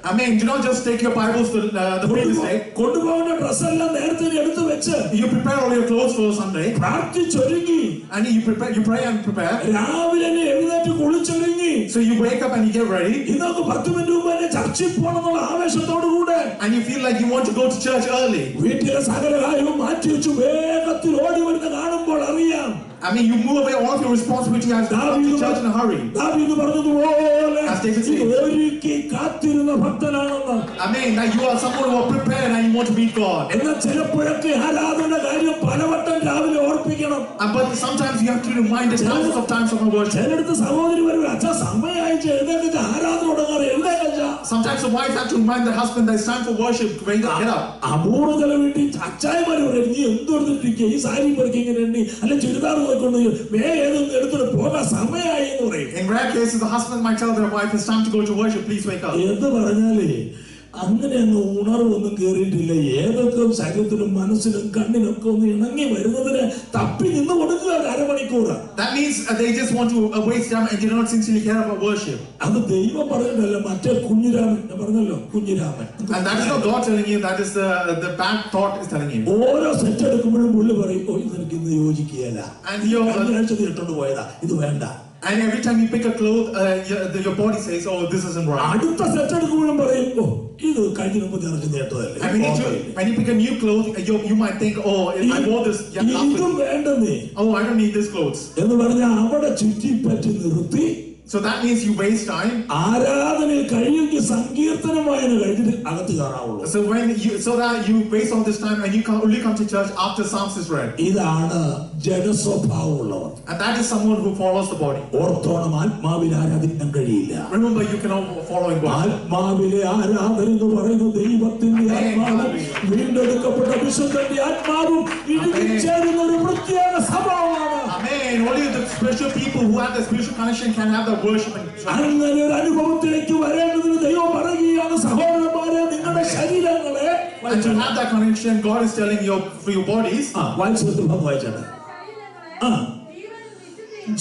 I mean, do not just take your Bibles for the previous day. കൊണ്ടുപോകുന്ന ഡ്രസ്സെല്ലാം നേരത്തെ എടുത്തു വെച്ച്, you prepare all your clothes for Sunday, പ്രാർത്ഥിച്ചൊരുങ്ങി, and you pray and prepare. രാവിലെ എഴുന്നേറ്റ് കുളിച്ചൊരുങ്ങി, so you wake up and you get ready. ഇന്നൊക്കെ 10 minute മുമ്പ് തന്നെ ചർച്ചിൽ പോകണമെന്നുള്ള ആവേശത്തോടു കൂടെ, and you feel like you want to go to church early. വീട്ടിലെ സകല കാര്യവും മാറ്റി വെച്ച് വേഗത്തിൽ ഓടി വരുന്ന കാണുമ്പോൾ അറിയാം, I mean, you move away all of your responsibility and come to church in a hurry. ദാവീദ് പറഞ്ഞതുപോലെ as David said, ഒരുക്കി കാത്തിരുന്ന ഭക്തനാണെന്ന്. I mean, like you are someone who are prepared and you want to meet God. എന്നാൽ ചിലപ്പോഴൊക്കെ ആരാധന കാര്യം പലവട്ടം രാവിലെ ഓർപ്പിക്കണം. but sometimes you have to remind us thousands of times of our worship. ചിലടുത്ത് സഹോദരി വരും, അച്ഛാ സമയമായിട്ട് എഴുന്നേറ്റ് ആരാധന തുടങ്ങാറ്, എഴുന്നേക്കച്ച. sometimes the wife has to remind the husband that it's time for worship. Get up. അപൂർവതല വീട്ടിൽ അച്ചായമാര് പറയും, നീ എന്തെടുത്തിരിക്കുക, ഈ സാരി പറിക്ക് ഇങ്ങനെ എണ്ണി അല്ലെ ചുരിദാർ പോയിക്കൊണ്ട് എടുത്തിട്ട് പോകാൻ സമയമായി എന്ന് പറയും. in rare cases the husband might tell their wife it's time to go to worship, please wake up. എന്ന് പറഞ്ഞാലേ അങ്ങനെ അങ്ങ് ഉണർവൊന്നും കേറിയിട്ടില്ല. ഏതൊക്കെ ശരീരത്തിലും മനസ്സിലും കണ്ണിനൊക്കെ ഒന്ന് ഇണങ്ങി വരുന്നതിന് തപ്പി നിന്ന് കൊടുക്കുക അരമണിക്കൂർ. That means they just want to waste time and do not sincerely care about worship. അത് ദൈവം പറഞ്ഞതല്ല, മറ്റേ കുഞ്ഞിരാമൻ പറഞ്ഞല്ലോ, Kunhiraman. And that is not God telling you, that is the bad thought is telling you. ഓരോ സെറ്റ് എടുക്കുമ്പോഴും പുള്ളി പറയും, ഓ ഇതെനിക്ക് ഇന്ന് യോജിക്കുകയല്ല, And ആഴ്ച ഇട്ടോണ്ട് പോയതാ, ഇത് വേണ്ട. And every time you pick a cloth, your body says, "Oh, this isn't right." അടുത്ത സെറ്റ് എടുക്കുമ്പോഴും പറയും, ഓ ഇത് കഴിഞ്ഞ മുമ്പ് നിറച്ച് നേട്ടതല്ലേ. And when you pick a new cloth, you might think, "Oh, I wore this." ഇതും വേണ്ടെന്നേ. Oh, I don't need this clothes. എന്ന് പറഞ്ഞാൽ അവിടെ ചുറ്റിപ്പറ്റി നിർത്തി. So that means you waste time. ആരാധനയിൽ കഴിയുമെങ്കിൽ സങ്കീർത്തനം വായന കഴിഞ്ഞിട്ട് അകത്ത് കയറാവുള്ളൂ. So that you waste all this time and you only come to church after Psalms is read. ഇതാണ് ജഡസ്വഭാവമുള്ളവർ. And that is someone who follows the body. ഓർത്തോണം, ആത്മാവിൽ ആരാധിക്കാൻ കഴിയില്ല. Remember, you cannot follow in body. ആത്മാവിലെ ആരാധന എന്ന് പറയുന്നത് ദൈവത്തിന്റെ ആത്മാവും വീണ്ടെടുക്കപ്പെട്ട വിശുദ്ധന്റെ ആത്മാവും ഇഴുകിച്ചേരുന്ന ഒരു പ്രത്യേക സ്വഭാവമാണ്. Amen. Only the spiritual people who have the spiritual connection can have the worship and അങ്ങനെ ഒരു അനുഭവത്തിലേക്ക് വരേണ്ടതിന് ദൈവം പറയുകയാണ്, സഹോദരന്മാരെ നിങ്ങളുടെ ശരീരങ്ങളെ. And to have that connection, God is telling you for your bodies. വായിച്ചാണ്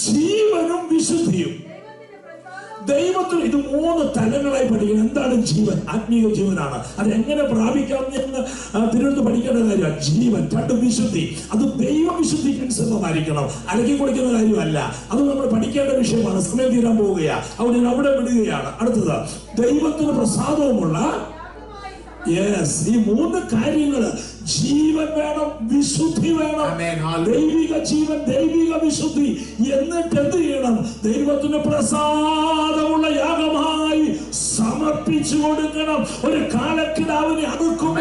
ജീവനും വിശുദ്ധിയും. ദൈവത്തിന് ഇത് 3 തലങ്ങളായി പഠിക്കണം. എന്താണ് ജീവൻ? ആത്മീയ ജീവനാണ്. അത് എങ്ങനെ പ്രാപിക്കാം എന്ന് തിരുവനന്തപുരത്ത് പഠിക്കേണ്ട കാര്യമാണ്. ജീവൻ. 2 വിശുദ്ധി. അത് ദൈവവിശുദ്ധിക്ക് അനുസൃതമായിരിക്കണം, അലക്കി കൊടുക്കുന്ന കാര്യമല്ല. അത് നമ്മൾ പഠിക്കേണ്ട വിഷയമാണ്. സമയം തീരാൻ പോവുകയാണ്, അവിടെ അവിടെ വിടുകയാണ്. അടുത്തത് ദൈവത്തിന് പ്രസാദവുമുള്ള. ഈ 3 കാര്യങ്ങള്, ജീവൻ വേണം, വിശുദ്ധി വേണം. ദൈവിക ജീവൻ, ദൈവിക വിശുദ്ധി. എന്നിട്ട് എന്ത് ചെയ്യണം? ദൈവത്തിന് പ്രസാദമുള്ള യാഗമായി സമർപ്പിച്ചു കൊടുക്കണം. ഒരു കാലക്കിടാവിനെ അറുക്കുമ്പോൾ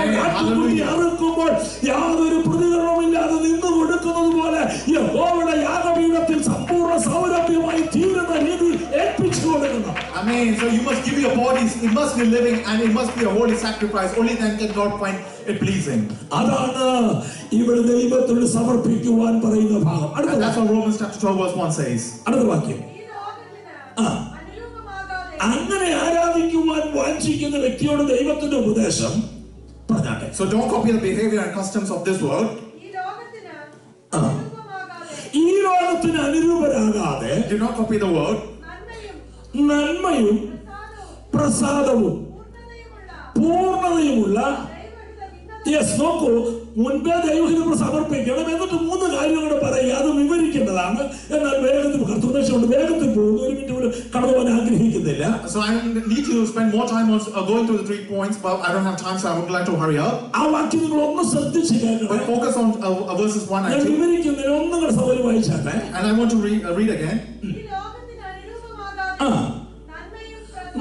യാതൊരു പ്രതികരണമില്ലാതെ നിന്ന് കൊടുക്കുന്നത് പോലെ യഹോവയുടെ യാഗപീഠത്തിൽ സമ്പൂർണ്ണ സൗരഭ്യമായി തീരുന്ന രീതിയിൽ ഏൽപ്പിച്ചു കൊടുക്കണം. Amen. So you must give your bodies, it must be living and it must be a holy sacrifice. Only then can God find it pleasing. അതാണ് ഇവിടെ ദൈവത്തിന് സമർപ്പിക്കുവാൻ പറയുന്ന ഭാഗം. And that's what Romans chapter 12 verse 1 says. അടുത്ത വാക്യം. അങ്ങനെ ആരാധിക്കുവാൻ വാഞ്ചിക്കുന്ന വ്യക്തിയോട് ദൈവത്തിന്റെ ഉപദേശം പറഞ്ഞാട്ടെ. So don't copy the behavior and customs of this world. ഈ ലോകത്തിന് അനുരൂപരാകാതെ Do not copy the world. നന്മയും പ്രസാദവും പൂർണ്ണതയുമുള്ള. നോക്കൂ, മുൻപേ ദൈവഹിതം സമർപ്പിക്കണം, എന്നിട്ട് 3 കാര്യങ്ങൾ പറയുക. അത് വിവരിക്കേണ്ടതാണ്. എന്നാൽ വേഗത്തിൽ കർത്തൃദേശമുണ്ട്, വേഗത്തിൽ പോകുന്നു. 1 മിനിറ്റ് പോലും കടന്നു പോകാൻ ആഗ്രഹിക്കുന്നില്ല. So I need to spend more time on going through the 3 points, but I don't have time, so I would like to hurry up. ആ വാക്യം നിങ്ങൾ ഒന്ന് ശ്രദ്ധിച്ച് കേൾക്കണം. But focus on verses 1 and 2. ഞാൻ വിവരിക്കുന്നതിന് ഒന്നും സൗകര്യം വായിച്ചാട്ടെ. And I want to read again.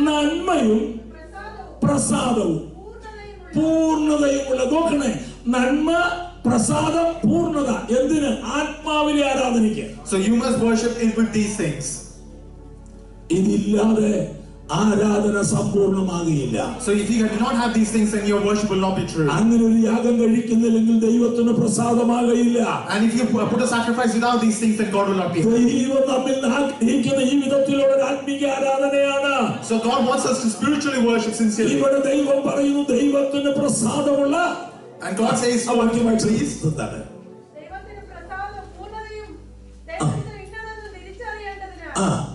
നന്മയും പ്രസാദവും പൂർണ്ണതയുമുള്ള. നോക്കണേ, നന്മ, പ്രസാദം, പൂർണ്ണത. എന്തിന്? ആത്മാവിലെ ആരാധനയ്ക്ക്. So you must worship it with these things. ഇതില്ലാതെ ആരാധന സമ്പൂർണ്ണമാകില്ല. So if you do not have these things, then your worship will not be true. അങ്ങനെ ഒരു യാഗം കഴിക്കുന്നില്ലെങ്കിൽ ദൈവത്തിന് പ്രസാദമാകില്ല. And if you put a sacrifice without these things, then God will not be. ദൈവം നമ്മിൽ ആഗ്രഹിക്കുന്ന ഈ വിധത്തിലുള്ള ഒരു ആത്മീയ ആരാധനയാണ്. So God wants us to spiritually worship sincerely. ഇവിടെ ദൈവം പറയുന്നു ദൈവത്തിന് പ്രസാദമുള്ള. And God says, please. ദൈവത്തിന് പ്രസാദം പൂർണ്ണതയും ദൈവത്തിന് ഇന്നതെന്ന് തിരിച്ചറിയേണ്ടതിനാണ്.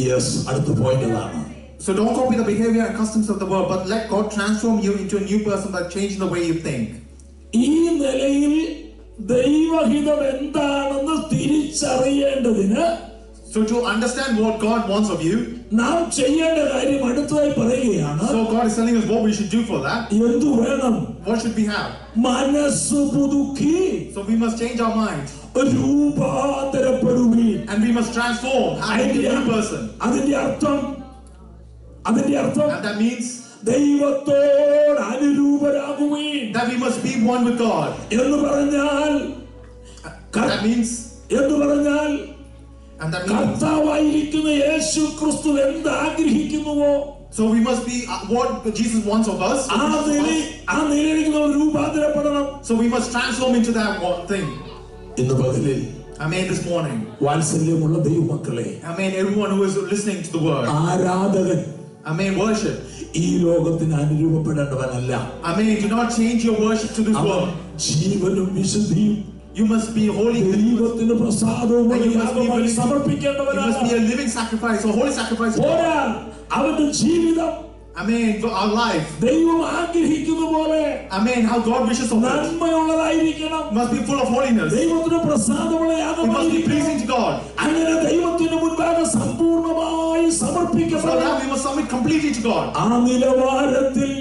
Yes, അടുത്ത പോയിന്റ് അതാണ്. So don't copy the behavior and customs of the world, but let God transform you into a new person by changing the way you think. ഈ നിലയിൽ ദൈവഹിതം എന്താണെന്ന് തിരിച്ചറിയേണ്ടതിന്, so to understand what God wants of you, നാം ചെയ്യേണ്ട കാര്യം അടുത്തതായി പറയുകയാണ്. So God is telling us what we should do for that. എന്തു വേണം? What should we have? മനസ്സ് പുതുക്കി. So we must change our minds. രൂപാന്തരപ്പെടുവീൻ. And we must transform and be a new person. അതിന്റെ അർത്ഥം and that means ദൈവത്തോട് അനുരൂപരാകുവീൻ. that we must be one with God. എന്ന് പറഞ്ഞാൽ that means കർത്താവായിരിക്കുന്ന യേശു ക്രിസ്തു എന്ത് ആഗ്രഹിക്കുന്നുവോ, so we must be what Jesus wants of us. ആ നിലയിലേക്ക് രൂപാന്തരപ്പെടണം. So we must transform into that one thing. ഇന്ന് പകലിൽ, Amen, this morning, വാത്സല്യമുള്ള ദൈവമക്കളെ, Amen, everyone who is listening to the word, ആരാധകൻ Amen. Worship. ഈ ലോകത്തിന് അനുരൂപപ്പെടേണ്ടവനല്ല. Amen. Do not change your worship to this world. ജീവനും വിശുദ്ധിയും You must be holy. ദൈവത്തിന് പ്രസാദവുമായി You must സമർപ്പിക്കേണ്ടവനാണ്. be a living sacrifice, a holy sacrifice. അവന്റെ ജീവിതം, Amen. For our life. ദൈവം ആഗ്രഹിക്കുന്ന പോലെ, Amen. How God wishes of us. നന്മയുള്ളതായിരിക്കണം. Must be full of holiness. ദൈവത്തിന് പ്രസാദമുള്ള It must be യാഗമായിരിക്കണം. pleasing to God. അങ്ങനെ ദൈവത്തിന് മുൻപാകെ സമ്പൂർണ്ണമായി For സമർപ്പിക്കപ്പെടണം. that we must submit completely to God. ആ നിലവാരത്തിൽ,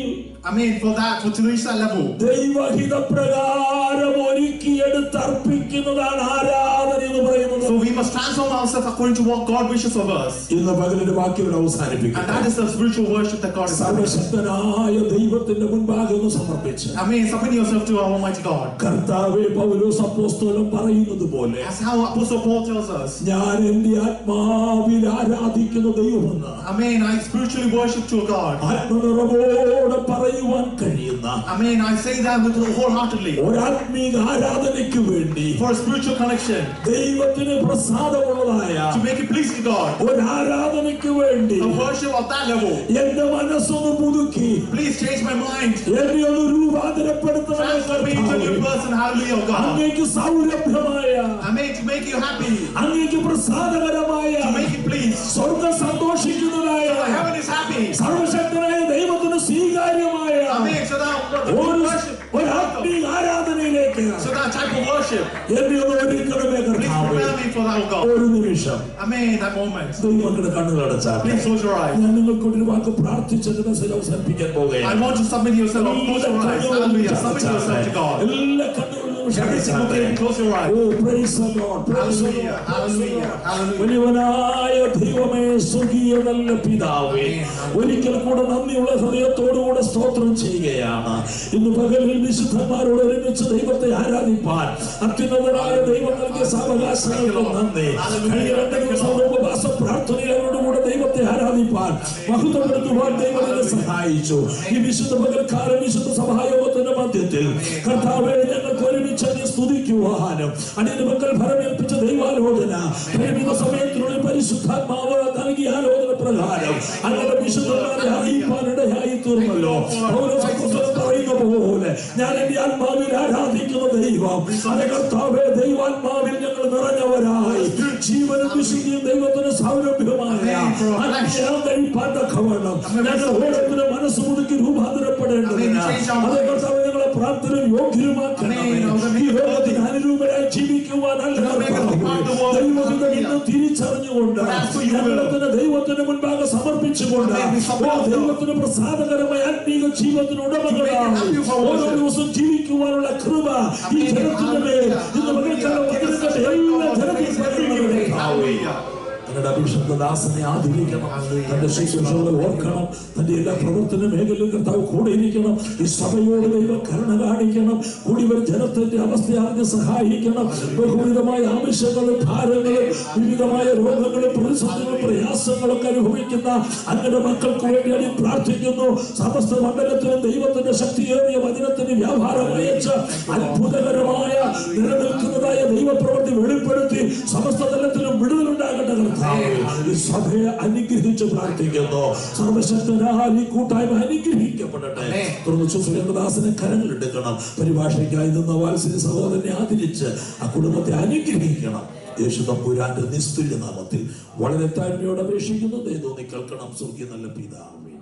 Amen. For to reach that level. ദൈവഹിതപ്രകാരം ഒരുക്കിയെടുത്ത് അർപ്പിക്കുന്നതാണ് ആരാധന എന്ന് പറയുന്നത്. So we must transform ourselves according to what God wishes of us. ഇന്ന് പകലിന്റെ വാക്യം And അവസാനിപ്പിക്കും. that is the spiritual worship that God is. സർവശക്തനായ ദൈവത്തിന്റെ മുൻപാകെ ഒന്ന് സമർപ്പിച്ച്, Amen. Submit yourself to our Almighty God. കർത്താവേ, പൗലോസ് അപ്പോസ്തലൻ പറയുന്നത് പോലെ, That's how Apostle Paul tells us. ഞാൻ എന്റെ ആത്മാവിൽ ആരാധിക്കുന്ന ദൈവമെന്ന്, Amen. I spiritually worship to God. ആത്മനിറവോടെ പറയുവാൻ കഴിയുന്ന, Amen. I say that with wholeheartedly. ഒരാത്മീക ആരാധനയ്ക്ക് വേണ്ടി, For a spiritual connection. ദൈവത്തിന് പ്രസാദമുള്ളതായ To make it pleasing to God. ഒരാരാധനയ്ക്ക് വേണ്ടി A worship of that level. എന്റെ മനസ്സൊന്ന് പുതുക്കി Please change my mind. എന്നെ ഒന്ന് രൂപാന്തരപ്പെടുത്തണം. Transform me into a new person. Hallelujah, God. അങ്ങേക്ക് സൗരഭ്യമായ, Amen. To make you happy. അങ്ങേക്ക് പ്രസാദകരമായ, To make you please. സ്വർഗ്ഗം സന്തോഷിക്കുന്നതായ, So heaven is happy. സർവശക്തനായ ദൈവത്തിന് സ്വീകാര്യമായ Amen. So that worship. ഒരാത്മീക ആരാധനയിലേക്ക് So that type of worship. എന്നെ ഒന്ന് ഒരുക്കണമേ Please കർത്താവേ. prepare me for that, oh God. ഒരു നിമിഷം Amen. That moment. ദൈവങ്ങളുടെ കണ്ണുകളടച്ചാൽ Please close your eyes. ഞാൻ നിങ്ങൾക്കൊരു വാക്ക് പ്രാർത്ഥിച്ചത് മെസ്സേജ് അവസാനിപ്പിക്കാൻ I പോകുകയാണ്. want to submit yourself. Close your eyes. Hallelujah. Submit yourself to God. എല്ലാ കണ്ണുകളും Every single day. Close your eyes. Oh, praise the Lord. Praise the Hallelujah. Lord. Hallelujah. Hallelujah. വലിയവനായ ദൈവമേ, സ്വർഗീയ നല്ല പിതാവേ, ഒരിക്കൽ കൂടെ നന്ദിയുള്ള ഹൃദയത്തോടുകൂടെ സ്തോത്രം ചെയ്യുകയാണ്. ഇന്ന് പകലിൽ വിശുദ്ധന്മാരോട് ഒരുമിച്ച് ദൈവത്തെ ആരാധിപ്പാൻ അത്യുന്നതനായ ദൈവം നൽകിയ സാവകാശങ്ങൾക്ക് നന്ദി. കഴിഞ്ഞ 2 ദിവസം ഉപവാസ പ്രാർത്ഥനയോടുകൂടെ ദൈവത്തെ ആരാധിപ്പാൻ മഹത്വപ്പെടുത്തുവാൻ ദൈവത്തെ സഹായിച്ചു. ഈ വിശുദ്ധ പകൽക്കാലം വിശുദ്ധ സഭായോഗത്തിന്റെ മധ്യത്തിൽ കർത്താവേ, ഞങ്ങൾക്ക് ഒരുമിച്ച് സ്തുതിക്കുവാനും അടിയന്റെ മക്കൾ ഫലമേൽപ്പിച്ച ദൈവാലോചന പരിമിത സമയത്തിനുള്ളിൽ പരിശുദ്ധാത്മാവ് നൽകിയ ആലോചന പ്രകാരം അങ്ങനെ വിശുദ്ധന്മാരെ അറിയിപ്പാനിടയായി തീർന്നല്ലോ. പൗലോസ് അപ്പോസ്തലൻ പറയുന്ന പോലെ, ഞാൻ എന്റെ ആത്മാവിൽ ആരാധിക്കുന്ന ദൈവം, അതെ കർത്താവേ, ദൈവാത്മാവിൽ ഞങ്ങൾ നിറഞ്ഞവരായി ജീവനും വിശുദ്ധിയും ദൈവത്തിന് സൗരഭ്യമായ കഴിപ്പാൻ തക്കവണ്ണം ഞങ്ങൾ ഓരോരുത്തരുടെ മനസ്സ് മുതുക്കി രൂപാന്തരപ്പെടേണ്ടതിന് അതെ കർത്താവേ, ഞങ്ങളെ പ്രാർത്ഥന യോഗ്യമാക്കണമേ. ഈ ലോകത്തിന് അനുരൂപരായി ജീവിക്കുവാൻ ദൈവത്തിന്റെ ഇന്ന് തിരിച്ചറിഞ്ഞുകൊണ്ട് ഞങ്ങളെ തന്നെ ദൈവത്തിന് മുൻപാകെ സമർപ്പിച്ചുകൊണ്ട് ദൈവത്തിന് പ്രസാദകരമായ ആത്മീക ജീവിതത്തിന് ഉടമകളായി ഓരോ ദിവസം ജീവിക്കുവാനുള്ള കൃപ ഈ ജനത്തിന്റെ മേൽ ഇന്ന് പകൽക്കാലം വന്നിരിക്കട്ടെ. എല്ലാ ജനതയും തന്റെ അഭിഷക്തദാസനെ ആദരിക്കണം, തന്റെ ശുശ്രൂഷകളെ ഓർക്കണം, തന്റെ എല്ലാ പ്രവർത്തന മേഖലയിലും കർത്താവ് കൂടെ ഇരിക്കണം. ഈ സഭയോട് ദൈവം കരുണ കാണിക്കണം. കൂടിവർ ജനത്തിന്റെ അവസ്ഥ അറിഞ്ഞ് സഹായിക്കണം. ബഹുവിധമായ ആവശ്യങ്ങളും ഭാരങ്ങളും വിവിധമായ രോഗങ്ങളും പ്രതിസന്ധികളും പ്രയാസങ്ങളൊക്കെ അനുഭവിക്കുന്ന അങ്ങനെ മക്കൾക്ക് വേണ്ടി പ്രാർത്ഥിക്കുന്നു. സമസ്ത മണ്ഡലത്തിലും ദൈവത്തിന്റെ ശക്തിയേറിയ വചനത്തിന് വ്യാപാരം അയച്ച് അത്ഭുതകരമായ നിലനിൽക്കുന്നതായ ദൈവപ്രവൃത്തി വെളിപ്പെടുത്തി സമസ്ത തലത്തിലും വിടുതലുണ്ടാകട്ടെ. ഈ സഭയെ അനുഗ്രഹിച്ച് പ്രാർത്ഥിക്കുന്നു. സർവശക്തനായ ഈ കൂട്ടായ്മ അനുഗ്രഹിക്കപ്പെടട്ടെ. തുടർന്ന് ദാസനെ കരങ്ങളെടുക്കണം. പരിഭാഷയ്ക്കായി നിന്ന വാത്സല്യ സഹോദരനെ ആദരിച്ച് ആ കുടുംബത്തെ അനുഗ്രഹിക്കണം. യേശു തമ്പുരാന്റെ നിസ്തുല്യ നാമത്തിൽ വളരെ താഴ്മയോടെ അപേക്ഷിക്കുന്നു. ദൈവം കേൾക്കണം. സ്വർഗീയ നല്ല പിതാവേ.